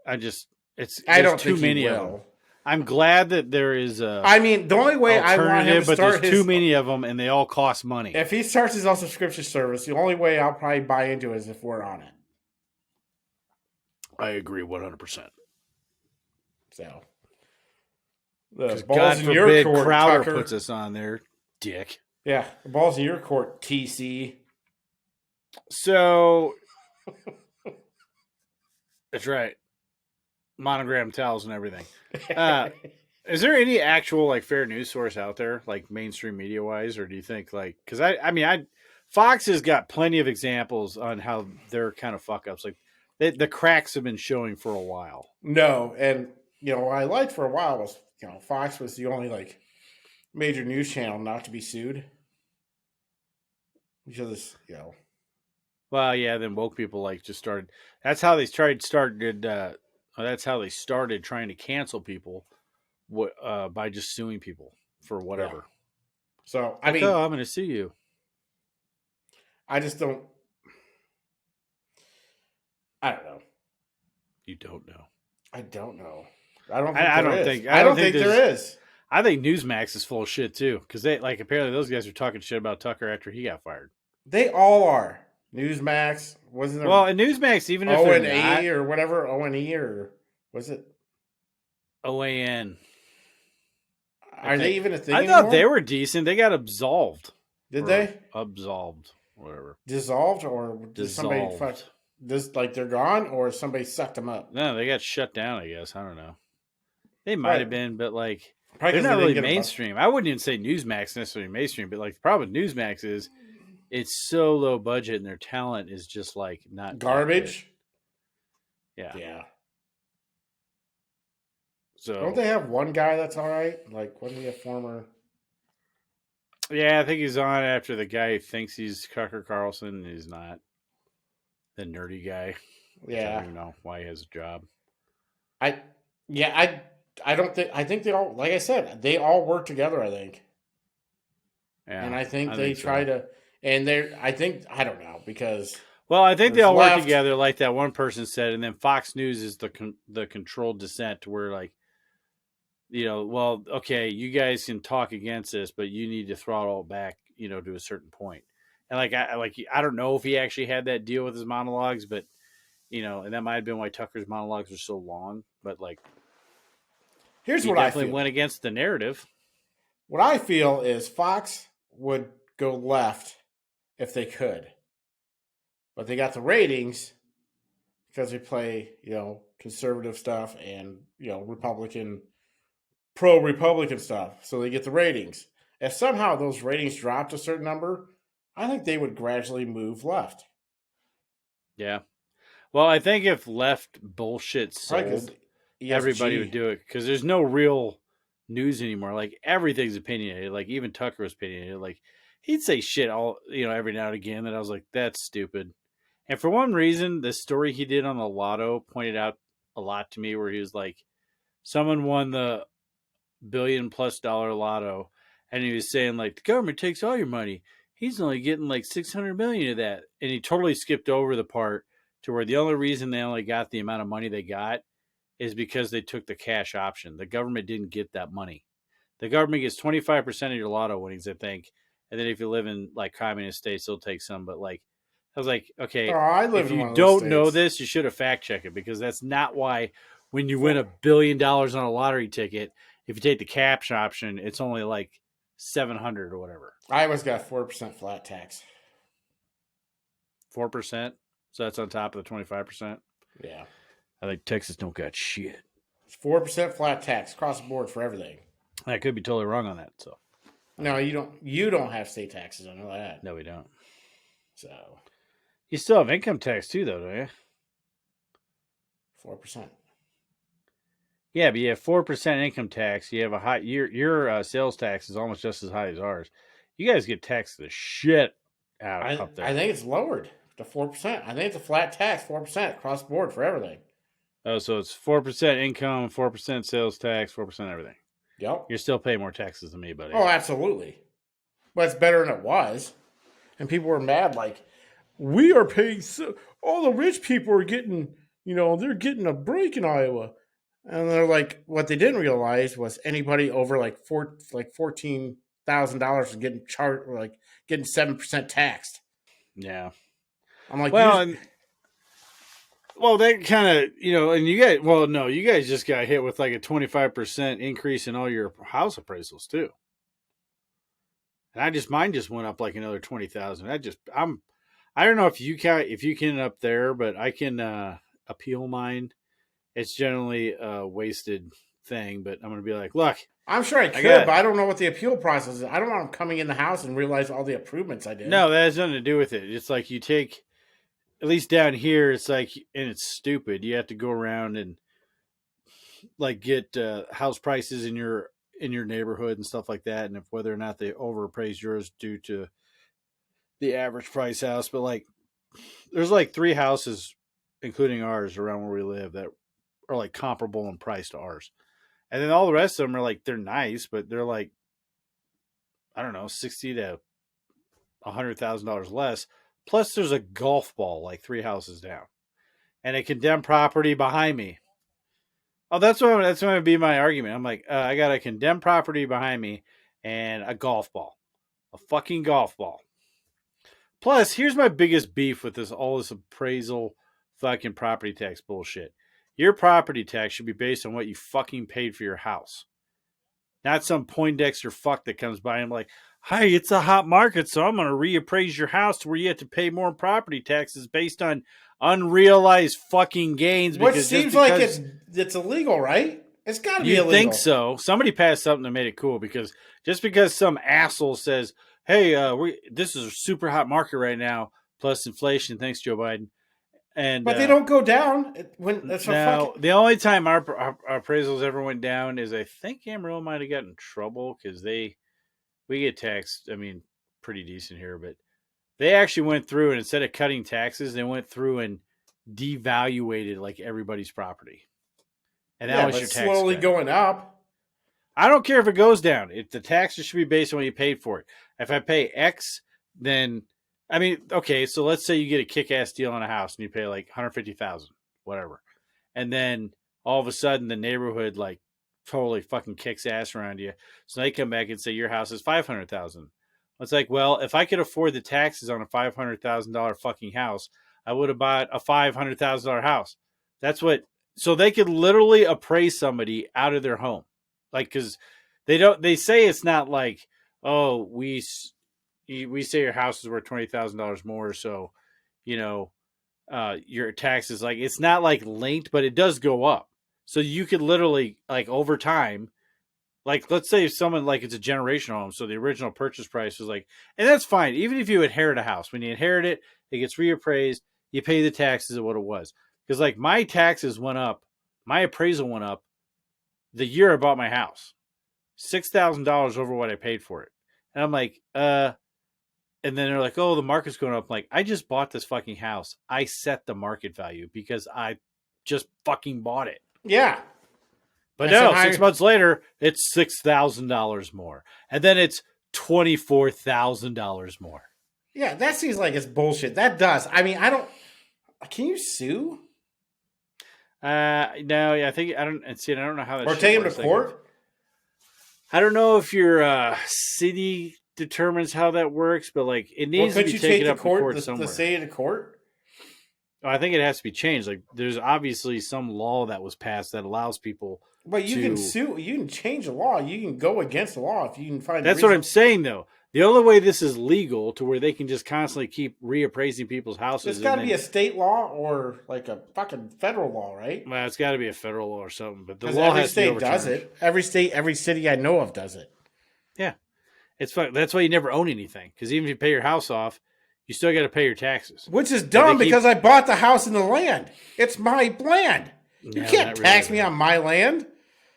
A: I just
B: I
A: there's
B: don't
A: too
B: think he
A: many of them.
B: will.
A: I'm glad that there is a
B: I mean, the only way I want him
A: alternative,
B: to
A: but
B: start
A: there's
B: his
A: too many of them, and they all cost money.
B: if he starts his own subscription service, the only way I'll probably buy into it is if we're on it.
A: I agree 100%.
B: So the
A: Because
B: balls
A: God
B: in your
A: forbid
B: court,
A: Crowder
B: Tucker.
A: puts us on there, dick.
B: Yeah, the balls in your court, TC.
A: So that's right. Monogram towels and everything. Is there any actual like fair news source out there, like mainstream media wise, or do you think like because I Fox has got plenty of examples on how they're kind of fuck ups. Like the cracks have been showing for a while.
B: No, and what I liked for a while was Fox was the only like major news channel not to be sued because
A: Well, yeah, then woke people like just started. That's how they started. That's how they started trying to cancel people, by just suing people for
B: yeah.
A: whatever.
B: So I
A: Like,
B: mean,
A: oh, I'm going to sue you.
B: I just don't. I don't know.
A: You don't know.
B: I don't know. I don't think
A: I
B: there
A: don't
B: is.
A: think.
B: I don't think there is.
A: I think Newsmax is full of shit too, because they like apparently those guys are talking shit about Tucker after he got fired.
B: They all are. Newsmax wasn't there.
A: Well, and Newsmax, even if
B: O
A: they're
B: and
A: not
B: A or whatever, O and E or was it?
A: OAN,
B: Are they even a thing
A: I
B: anymore?
A: thought they were decent. They got absolved.
B: Did they
A: Absolved? Whatever.
B: dissolved or did somebody
A: Dissolved.
B: fuck? This like they're gone or somebody sucked them up?
A: No, they got shut down. I guess I don't know. They might have been, but like
B: Probably
A: they're
B: 'cause
A: not
B: they
A: really
B: didn't get a
A: mainstream. I wouldn't even say Newsmax necessarily mainstream, but like the problem with Newsmax is it's so low budget and their talent is just like not
B: garbage.
A: Yeah.
B: Yeah.
A: So
B: Don't they have one guy that's all right? Like, wasn't he a former?
A: yeah, I think he's on after the guy who thinks he's Tucker Carlson. He's not the nerdy guy. I
B: Yeah.
A: don't even know why he has a job.
B: I don't think. I think they all, like I said, they all work together. I think,
A: Yeah,
B: and I think they try to. And they're. I think I don't know because.
A: Well, I think they
B: there's
A: all work
B: left-
A: together, like that one person said, and then Fox News is the controlled dissent, to where like, well, okay, you guys can talk against this, but you need to throttle it back, to a certain point. And I don't know if he actually had that deal with his monologues, but and that might have been why Tucker's monologues were so long. But like,
B: Here's
A: he
B: what I
A: definitely
B: feel.
A: went against the narrative.
B: What I feel is Fox would go left if they could, but they got the ratings because they play, conservative stuff and Republican, pro-Republican stuff, so they get the ratings. If somehow those ratings dropped a certain number, I think they would gradually move left.
A: Yeah. Well, I think if left bullshit
B: Probably 'cause
A: sold,
B: ESG.
A: everybody would do it because there's no real news anymore. Like everything's opinionated. Like even Tucker was opinionated. Like he'd say shit all every now and again that I was like, that's stupid. And for one reason, the story he did on the lotto pointed out a lot to me, where he was like, someone won the billion-plus lotto, and he was saying like the government takes all your money. He's only getting like 600 million of that, and he totally skipped over the part to where the only reason they only got the amount of money they got is because they took the cash option. The government didn't get that money. The government gets 25% of your lotto winnings, I think, and then if you live in like communist states, they'll take some. But like, I was like,
B: Oh,
A: okay,
B: I
A: if
B: lived in
A: you
B: one of those
A: don't know
B: states.
A: this, you should have fact checked it because that's not why. When you win
B: For,
A: $1 billion on a lottery ticket, if you take the cash option, it's only like 700 or whatever,
B: Iowa's got 4% flat tax.
A: 4%. So that's on top of the 25%.
B: Yeah,
A: I think Texas don't got shit.
B: it's 4% flat tax across the board for everything.
A: I could be totally wrong on that. So I don't
B: No,
A: know.
B: you don't. You don't have state taxes. I know that.
A: No, we don't.
B: So
A: You still have income tax too, though, don't you?
B: 4%.
A: Yeah, but you have 4% income tax. You have a high your sales tax is almost just as high as ours. You guys get taxed the shit out
B: I
A: up
B: I
A: there.
B: think it's lowered to 4%. I think it's a flat tax, 4% across the board for everything.
A: Oh, so it's 4% income, 4% sales tax, 4% everything.
B: Yep.
A: You're still paying more taxes than me, buddy.
B: Oh, absolutely. But it's better than it was. And people were mad, like, we are paying so all the rich people are getting, they're getting a break in Iowa. And they're like, what they didn't realize was anybody over like $14,000 was getting charged, like getting 7% taxed.
A: Yeah.
B: I'm like,
A: Well,
B: you
A: and well, that kind of and you guys. Well, no, you guys just got hit with like a 25% increase in all your house appraisals too. And mine just went up like another 20,000. I don't know if you can up there, but I can appeal mine. It's generally a wasted thing, but I'm gonna be like, look,
B: I'm sure I
A: I
B: could,
A: got
B: but I don't know what the appeal process is. I don't want them coming in the house and realize all the improvements I did.
A: no, that has nothing to do with it. It's like you take at least down here, it's like and it's stupid. You have to go around and like get house prices in your neighborhood and stuff like that, and if whether or not they overappraised yours due to the average price house, but like there's like three houses, including ours, around where we live that are like comparable in price to ours. And then all the rest of them are like they're nice, but they're like I don't know, 60 to $100,000 less. Plus, there's a golf ball like three houses down, and a condemned property behind me. Oh, that's what would be my argument. I'm like, I got a condemned property behind me and a golf ball, a fucking golf ball. Plus, here's my biggest beef with this appraisal, fucking property tax bullshit. Your property tax should be based on what you fucking paid for your house. Not some Poindexter fuck that comes by and like, hey, it's a hot market, so I'm going to reappraise your house to where you have to pay more property taxes based on unrealized fucking gains
B: Which
A: because just
B: seems like
A: because
B: it's illegal, right? It's got to be
A: you think
B: illegal.
A: so, somebody passed something that made it cool because just because some asshole says, hey, this is a super hot market right now, plus inflation, thanks, Joe Biden. And
B: But they don't go down when it's a
A: now,
B: fucking.
A: the only time our appraisals ever went down is I think Amarillo might have gotten in trouble because we get taxed. I mean, pretty decent here, but they actually went through and instead of cutting taxes, they went through and devaluated like everybody's property, and that
B: Yeah,
A: was
B: but
A: your tax
B: slowly
A: cut.
B: going up.
A: I don't care if it goes down. If the taxes should be based on what you paid for it. If I pay X, then I mean, okay, so let's say you get a kick-ass deal on a house and you pay like 150,000, whatever, and then all of a sudden the neighborhood like totally fucking kicks ass around you. So they come back and say your house is 500,000. It's like, well, if I could afford the taxes on a $500,000 fucking house, I would have bought a $500,000 house. That's what. So they could literally appraise somebody out of their home, like because they don't. They say it's not like, oh, we say your house is worth $20,000 more, so you know your taxes like it's not like linked, but it does go up. So you could literally like over time, like let's say if someone like it's a generational home, so the original purchase price was like, and that's fine. Even if you inherit a house, when you inherit it, it gets reappraised. You pay the taxes of what it was because like my taxes went up, my appraisal went up the year I bought my house, $6,000 over what I paid for it, and I'm like, and then they're like, "Oh, the market's going up." I'm like, I just bought this fucking house. I set the market value because I just fucking bought it.
B: Yeah.
A: But
B: And
A: no,
B: somehow,
A: 6 months later, it's $6,000 more. And then it's $24,000 more.
B: yeah, that seems like it's bullshit. That does. I mean, I don't. Can you sue
A: No, I think I don't see. I don't know how that
B: or
A: shit
B: take him to
A: works.
B: court?
A: I don't know if your city determines how that works, but like it
B: Well,
A: needs to
B: could
A: be
B: you take
A: taken
B: the
A: up in
B: court,
A: court
B: the
A: somewhere.
B: city to court?
A: I think it has to be changed. Like there's obviously some law that was passed that allows people
B: But you can
A: to.
B: sue. You can change the law. You can go against the law if you can find a
A: That's what I'm
B: reason.
A: saying, though. The only way this is legal to where they can just constantly keep reappraising people's
B: There's
A: houses,
B: got
A: and
B: to be
A: then
B: a state law or like a fucking federal law, right?
A: well, it's got to be a federal law or something. But the
B: Because
A: law
B: every
A: has to be
B: state does
A: overturned.
B: it. Every state, every city I know of does it.
A: Yeah, it's fun. That's why you never own anything because even if you pay your house off, you still got to pay your taxes.
B: Which is
A: But they
B: dumb
A: keep
B: because I bought the house and the land. It's my land. You
A: no,
B: can't
A: not really.
B: tax me on my land.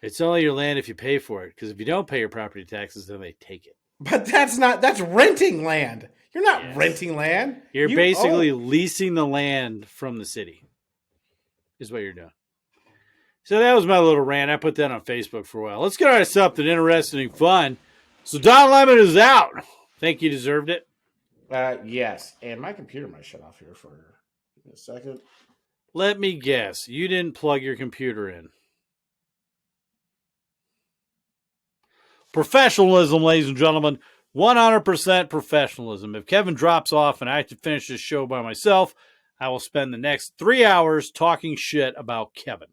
A: It's only your land if you pay for it. Because if you don't pay your property taxes, then they take it.
B: But that's renting land. You're not
A: Yes.
B: renting land.
A: You're
B: You
A: basically
B: own.
A: leasing the land from the city. Is what you're doing. So that was my little rant. I put that on Facebook for a while. Let's get on to something interesting and fun. So Don Lemon is out. Think you deserved it?
B: Yes. And my computer might shut off here for a second.
A: Let me guess. You didn't plug your computer in. Professionalism, ladies and gentlemen. 100% professionalism. If Kevin drops off and I have to finish this show by myself, I will spend the next 3 hours talking shit about Kevin.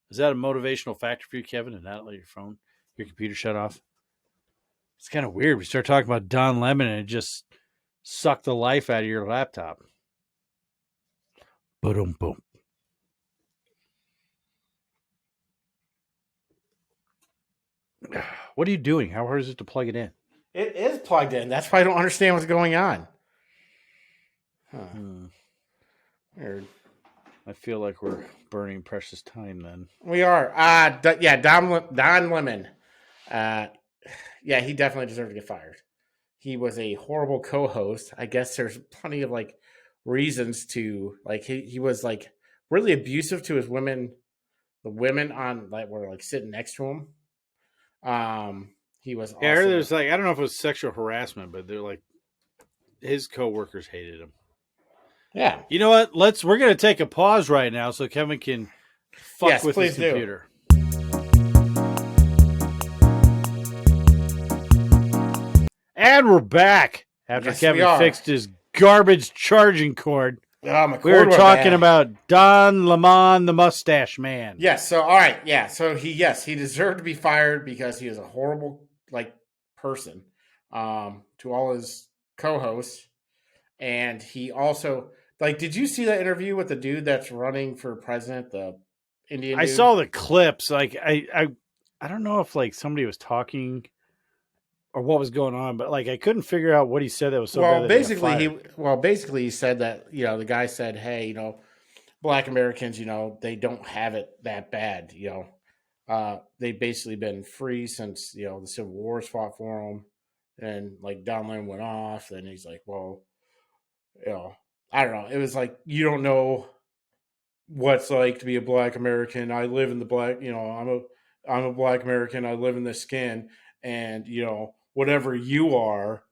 A: Is that a motivational factor for you, Kevin, to not let your computer shut off? It's kind of weird. We start talking about Don Lemon and it just sucked the life out of your laptop. Boom, boom. What are you doing? How hard is it to plug it in?
B: It is plugged in. That's why I don't understand what's going on. Weird.
A: I feel like we're burning precious time then.
B: We are. Don Lemon. Yeah, he definitely deserved to get fired. He was a horrible co-host. I guess there's plenty of like reasons to like he was like really abusive to his women, the women on like were like sitting next to him. He was also,
A: Yeah, I heard there's like I don't know if it was sexual harassment, but they're like his coworkers hated him.
B: yeah.
A: You know what? We're gonna take a pause right now so Kevin can fuck with his computer. And we're back after
B: Yes,
A: Kevin fixed his garbage charging cord.
B: My
A: We were
B: cord went
A: talking
B: bad.
A: about Don Lemon, the mustache man.
B: Yes. So all right. Yeah. So he deserved to be fired because he was a horrible like person to all his co-hosts, and he also like. Did you see that interview with the dude that's running for president, the Indian?
A: I
B: dude?
A: saw the clips. Like I don't know if like somebody was talking or what was going on, but like I couldn't figure out what he said that was so bad.
B: Basically he said that the guy said, hey, Black Americans, they don't have it that bad. They've basically been free since the Civil Wars fought for them, and like Don Lemon went off. Then he's like, well, I don't know. It was like you don't know what's like to be a Black American. I live in the black. I'm a Black American. I live in this skin, and whatever you are,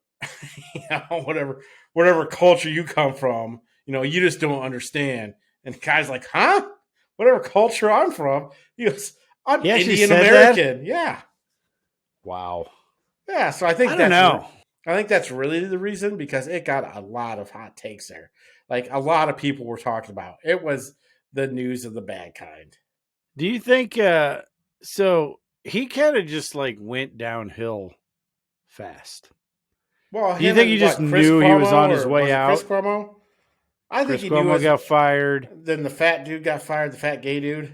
B: whatever culture you come from, you just don't understand. And the guy's like, huh? Whatever culture I'm from, he goes, I'm Indian American. Yeah.
A: Wow.
B: Yeah. So I think
A: I don't know.
B: I think that's really the reason because it got a lot of hot takes there. Like a lot of people were talking about. It was the news of the bad kind.
A: Do you think so he kind of just like went downhill fast?
B: Well,
A: do you think he just knew he was on his way out?
B: Chris Cuomo? I think he
A: Cuomo got fired.
B: Then the fat dude got fired, the fat gay dude.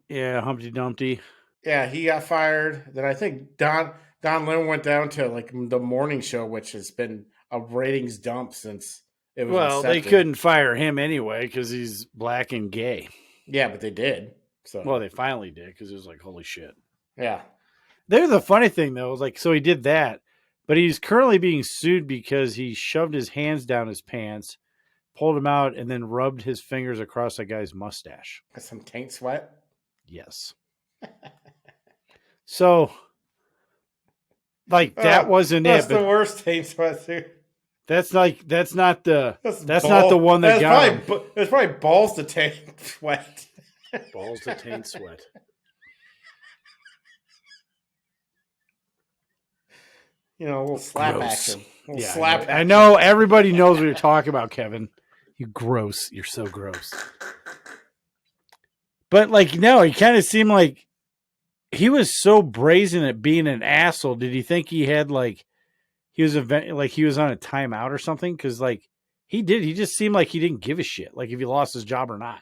A: Yeah, Humpty Dumpty.
B: Yeah, he got fired. Then I think Don Lemon went down to like the morning show, which has been a ratings dump since it was
A: Well,
B: accepted.
A: they couldn't fire him anyway because he's black and gay.
B: Yeah, but they did. So
A: well, they finally did because it was like, holy shit.
B: Yeah.
A: There's the funny thing though, like so he did that, but he's currently being sued because he shoved his hands down his pants, pulled him out, and then rubbed his fingers across a guy's mustache.
B: Some taint sweat.
A: Yes. So, like, that wasn't it.
B: That's the
A: But
B: worst taint sweatsuit.
A: that's not the
B: That's
A: that's not the
B: ball.
A: one that got him.
B: That's probably balls to taint sweat.
A: Balls to taint sweat.
B: A little slap
A: Gross.
B: action. A little
A: Yeah,
B: slap
A: I
B: action.
A: know. Everybody knows what you're talking about, Kevin. You gross. You're so gross. But like, no, he kind of seemed like he was so brazen at being an asshole. Did he think he had like he was like he was on a timeout or something? Because like he did. He just seemed like he didn't give a shit. Like if he lost his job or not.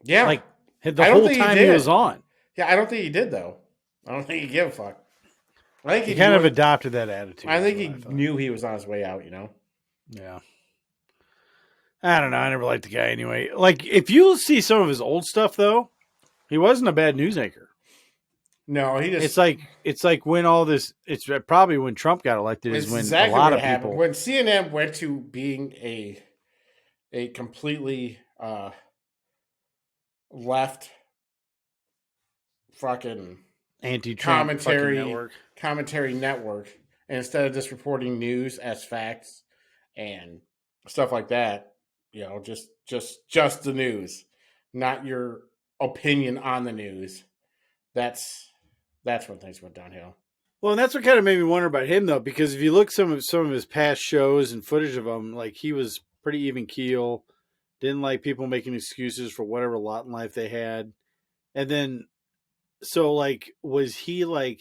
B: Yeah.
A: Like the
B: I don't
A: whole
B: think he
A: time he was
B: did.
A: on.
B: Yeah, I don't think he did, though. I don't think he gave a fuck. I think
A: He
B: he
A: kind
B: knew
A: of
B: it.
A: adopted that attitude.
B: I think
A: That's
B: he
A: what I thought.
B: knew he was on his way out,
A: Yeah. I don't know. I never liked the guy anyway. Like if you see some of his old stuff though, he wasn't a bad news anchor.
B: No, he just.
A: It's like when all this. It's probably when Trump got elected is
B: It's
A: when a
B: exactly
A: lot
B: what
A: of
B: happened.
A: people
B: When CNN went to being a completely left fucking
A: anti-Trump fucking
B: commentary
A: network.
B: commentary network, and instead of just reporting news as facts and stuff like that, just the news, not your opinion on the news. That's when things went downhill.
A: Well, and that's what kind of made me wonder about him though, because if you look some of his past shows and footage of him, like he was pretty even keel, didn't like people making excuses for whatever lot in life they had, and then so like was he like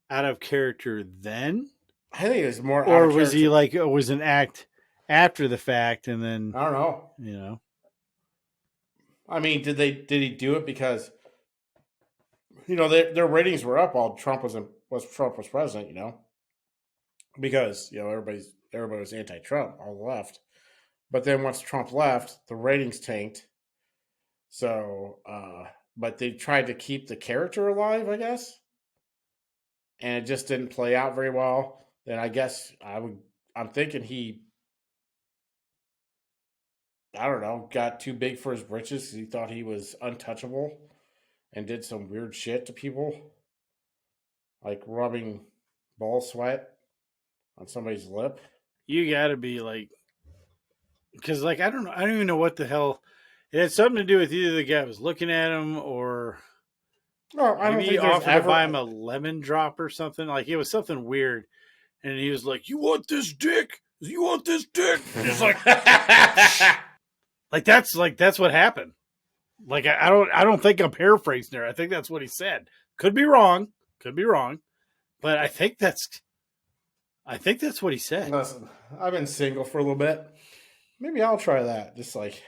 A: out of character then,
B: I think it was more out
A: or
B: of
A: was he
B: character.
A: like it was an act after the fact, and then
B: I don't know.
A: you know
B: I mean, did he do it because their ratings were up while Trump was president? Because everybody was anti-Trump, all the left. But then once Trump left, the ratings tanked. So, but they tried to keep the character alive, I guess, and it just didn't play out very well. Then I guess I'm thinking I don't know, got too big for his britches because he thought he was untouchable and did some weird shit to people, like rubbing ball sweat on somebody's lip.
A: you got to be like because like I don't know, I don't even know what the hell it had something to do with either the guy was looking at him or
B: No, I
A: maybe
B: don't
A: he
B: think there's
A: offered to buy him
B: ever.
A: a lemon drop or something. Like it was something weird, and he was like, "You want this dick? You want this dick?" And it's like that's what happened. Like I don't think I'm paraphrasing there. I think that's what he said. Could be wrong, but I think that's what he said.
B: Listen, I've been single for a little bit. Maybe I'll try that. Just like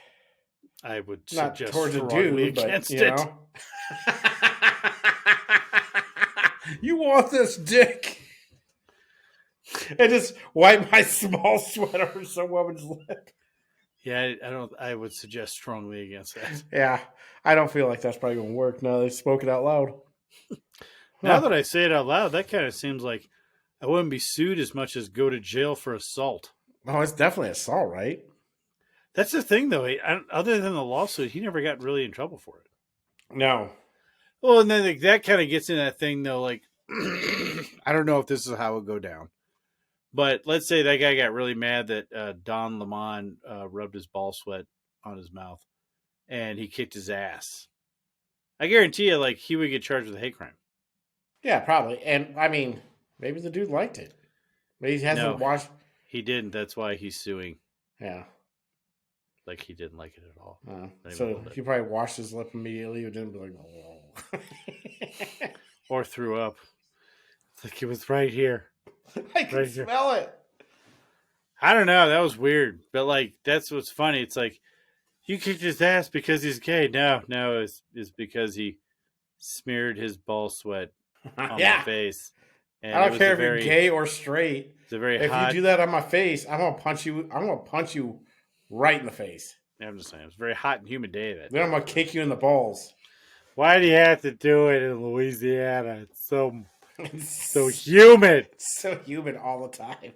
A: I would
B: not
A: suggest
B: towards a
A: strongly
B: dude, but
A: against it.
B: You want this dick? And just wipe my small sweat over some woman's lip.
A: Yeah, I don't. I would suggest strongly against that.
B: Yeah, I don't feel like that's probably gonna work. Now they spoke it out loud.
A: Now
B: Huh.
A: that I say it out loud, that kind of seems like I wouldn't be sued as much as go to jail for assault.
B: Oh, it's definitely assault, right?
A: That's the thing, though. Other than the lawsuit, he never got really in trouble for it.
B: No.
A: Well, and then that kind of gets in that thing, though. Like, I don't know if this is how it would go down, but let's say that guy got really mad that Don Lemon rubbed his ball sweat on his mouth, and he kicked his ass. I guarantee you, like, he would get charged with a hate crime.
B: Yeah, probably. And I mean, maybe the dude liked it. Maybe he hasn't
A: No,
B: watched.
A: he didn't. That's why he's suing.
B: Yeah.
A: Like, he didn't like it at all.
B: So he probably washed his lip immediately and didn't be like, oh.
A: Or threw up. It's like it was right here.
B: I can
A: Right here.
B: smell it.
A: I don't know. That was weird. But, like, that's what's funny. It's like, you kicked his ass because he's gay. No, it's because he smeared his ball sweat on my face. And
B: I don't care if you're gay or straight.
A: It's a very
B: if
A: hot.
B: you do that on my face, I'm gonna punch you. I'm gonna punch you right in the face.
A: I'm just saying, it was a very hot and humid day.
B: Then I'm gonna kick you in the balls.
A: Why do you have to do it in Louisiana? It's so humid.
B: It's so humid all the time.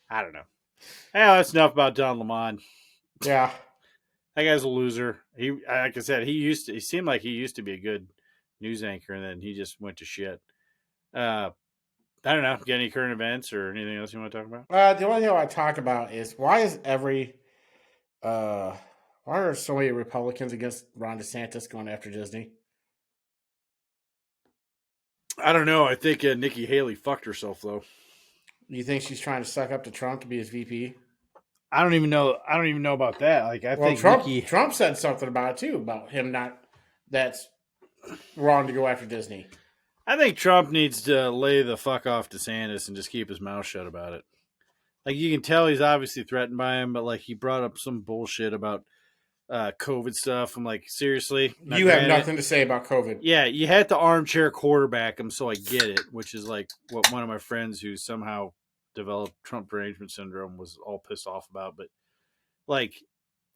A: I don't know. Hey, that's enough about Don Lemon.
B: Yeah.
A: That guy's a loser. He, like I said, he seemed like he used to be a good news anchor, and then he just went to shit. Uh, I don't know. Got any current events or anything else you want to talk about?
B: The only thing I want to talk about is uh, why are so many Republicans against Ron DeSantis going after Disney?
A: I don't know. I think Nikki Haley fucked herself though.
B: You think she's trying to suck up to Trump to be his VP?
A: I don't even know. I don't even know about that. Like I
B: Well,
A: think Nikki.
B: Trump said something about it too, about him not that's wrong to go after Disney.
A: I think Trump needs to lay the fuck off DeSantis and just keep his mouth shut about it. Like you can tell he's obviously threatened by him, but like he brought up some bullshit about COVID stuff. I'm like, seriously? Now,
B: You have
A: granted,
B: nothing to say about COVID.
A: yeah, you had to armchair quarterback him, so I get it. Which is like what one of my friends who somehow developed Trump derangement syndrome was all pissed off about. But like,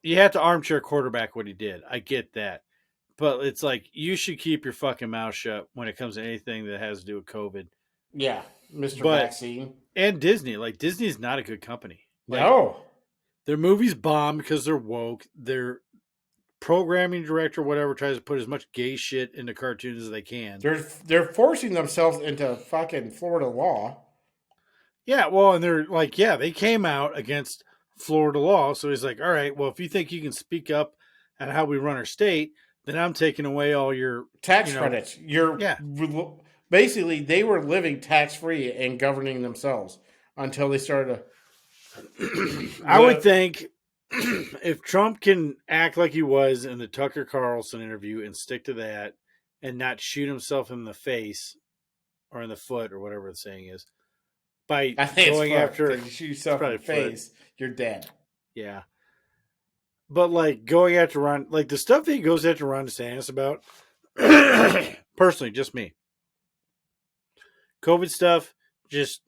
A: you had to armchair quarterback what he did. I get that, but it's like you should keep your fucking mouth shut when it comes to anything that has to do with COVID.
B: Yeah, Mr.
A: But
B: Vaccine.
A: and Disney, like Disney's not a good company. Like
B: No.
A: their movies bomb because they're woke. Their programming director, whatever, tries to put as much gay shit into cartoons as they can.
B: They're forcing themselves into fucking Florida law.
A: Yeah, well, and they're like, yeah, they came out against Florida law. So he's like, all right, well, if you think you can speak up at how we run our state, then I'm taking away all your
B: Tax credits.
A: Yeah.
B: Basically they were living tax free and governing themselves until they started to
A: I would think if Trump can act like he was in the Tucker Carlson interview and stick to that and not shoot himself in the face or in the foot or whatever the saying is by
B: I think
A: going
B: it's
A: after
B: you shoot yourself in the face, you're dead.
A: yeah. But like going after Ron, like the stuff that he goes after Ron DeSantis about, personally, just me, COVID stuff, just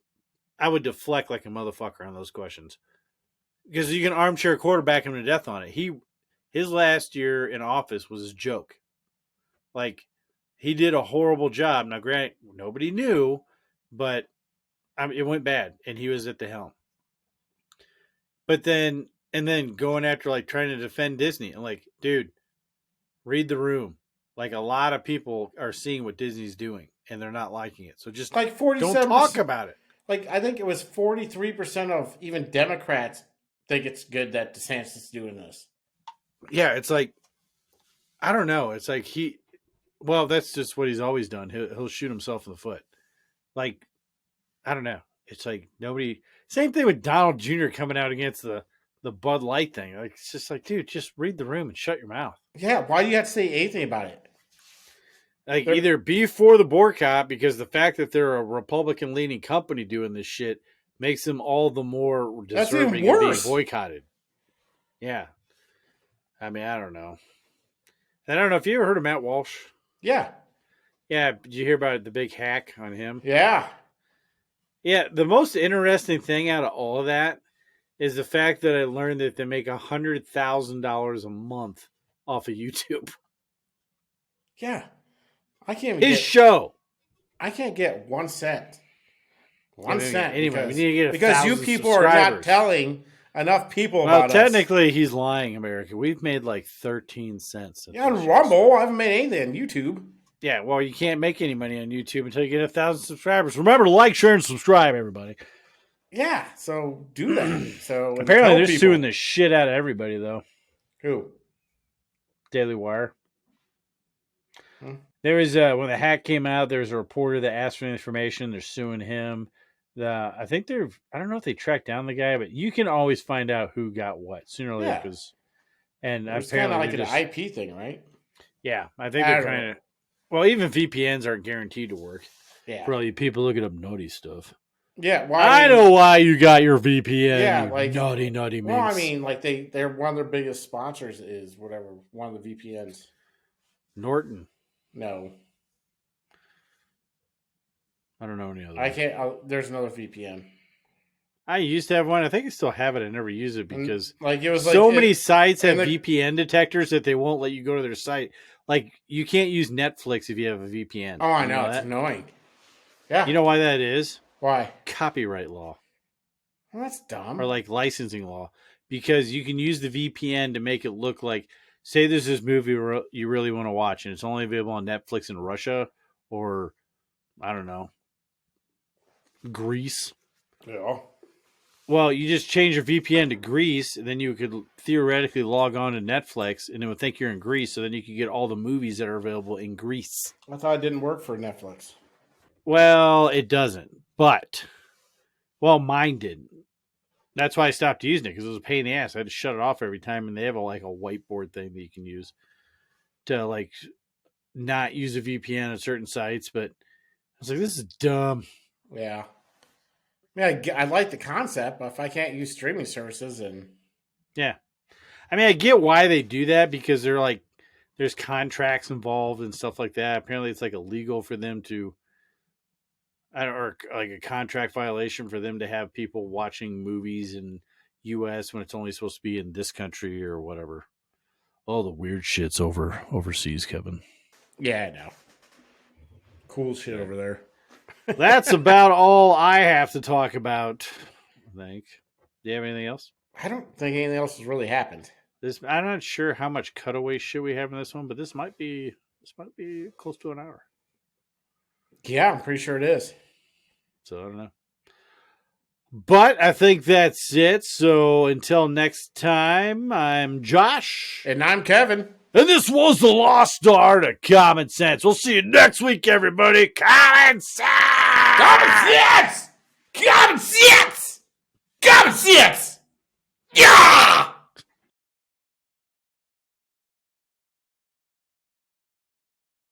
A: I would deflect like a motherfucker on those questions because you can armchair quarterback him to death on it. His last year in office was a joke. Like he did a horrible job. Now, granted, nobody knew, but it went bad, and he was at the helm. But then, and then going after like trying to defend Disney, and like, dude, read the room. Like a lot of people are seeing what Disney's doing, and they're not liking it. So just
B: Like
A: don't
B: 47
A: talk about it.
B: like I think it was 43% of even Democrats think it's good that DeSantis is doing this.
A: Yeah, it's like I don't know. It's like well, that's just what he's always done. He'll shoot himself in the foot. Like I don't know. It's like nobody. Same thing with Donald Jr. coming out against the Bud Light thing. Like it's just like, dude, just read the room and shut your mouth.
B: Yeah, why do you have to say anything about it?
A: Like either be for the boycott because the fact that they're a Republican leaning company doing this shit makes them all the more deserving of being boycotted. Yeah. I mean, I don't know. And I don't know if you ever heard of Matt Walsh.
B: Yeah.
A: Yeah, did you hear about the big hack on him?
B: Yeah.
A: Yeah, the most interesting thing out of all of that is the fact that I learned that they make $100,000 a month off of YouTube.
B: Yeah. I can't
A: His show.
B: I can't get 1 cent. 1 cent.
A: Anyway, we need to get
B: because you people are not telling enough people about us.
A: Well, technically, he's lying, America. We've made like 13 cents.
B: Yeah, on Rumble. I haven't made anything on YouTube.
A: Yeah, well, you can't make any money on YouTube until you get 1,000 subscribers. Remember to like, share, and subscribe, everybody.
B: Yeah, so do that. So
A: apparently they're suing the shit out of everybody, though.
B: Who?
A: Daily Wire. There was when the hack came out, there was a reporter that asked for information. They're suing him. I think I don't know if they tracked down the guy, but you can always find out who got what sooner or later. And
B: it's kind of like an IP thing, right?
A: Yeah, I think they're kind of. Well, even VPNs aren't guaranteed to work.
B: Yeah,
A: probably people looking up naughty stuff.
B: Yeah,
A: I know why you got your VPN.
B: Yeah, like
A: naughty.
B: Well, I mean, like they're one of their biggest sponsors is whatever one of the VPNs.
A: Norton.
B: No.
A: I don't know any other.
B: I can't. There's another VPN.
A: I used to have one. I think I still have it. I never use it because
B: it was
A: so many sites have VPN detectors that they won't let you go to their site. Like you can't use Netflix if you have a VPN.
B: Oh, I know. It's annoying. Yeah.
A: You know why that is?
B: Why?
A: Copyright law.
B: Well, that's dumb.
A: Or like licensing law. because you can use the VPN to make it look like, say, there's this movie you really want to watch, and it's only available on Netflix in Russia or I don't know, Greece.
B: Yeah.
A: Well, you just change your VPN to Greece, and then you could theoretically log on to Netflix, and it would think you're in Greece, so then you could get all the movies that are available in Greece.
B: I thought it didn't work for Netflix.
A: Well, it doesn't, but mine didn't. That's why I stopped using it because it was a pain in the ass. I had to shut it off every time, and they have a whiteboard thing that you can use to like not use a VPN at certain sites. But I was like, this is dumb.
B: Yeah. I like the concept, but if I can't use streaming services, and
A: yeah, I mean, I get why they do that because they're like, there's contracts involved and stuff like that. Apparently, it's like illegal for them to, or like a contract violation for them to have people watching movies in U.S. when it's only supposed to be in this country or whatever. All the weird shit's overseas, Kevin.
B: yeah, I know. Cool shit over there.
A: That's about all I have to talk about, I think. Do you have anything else?
B: I don't think anything else has really happened.
A: I'm not sure how much cutaway shit we have in this one, but this might be close to an hour.
B: Yeah, I'm pretty sure it is.
A: So I don't know. But I think that's it. So until next time, I'm Josh.
B: And I'm Kevin.
A: And this was the Lost Art of Common Sense. We'll see you next week, everybody. Common Sense!
B: Common Sense! Common Sense!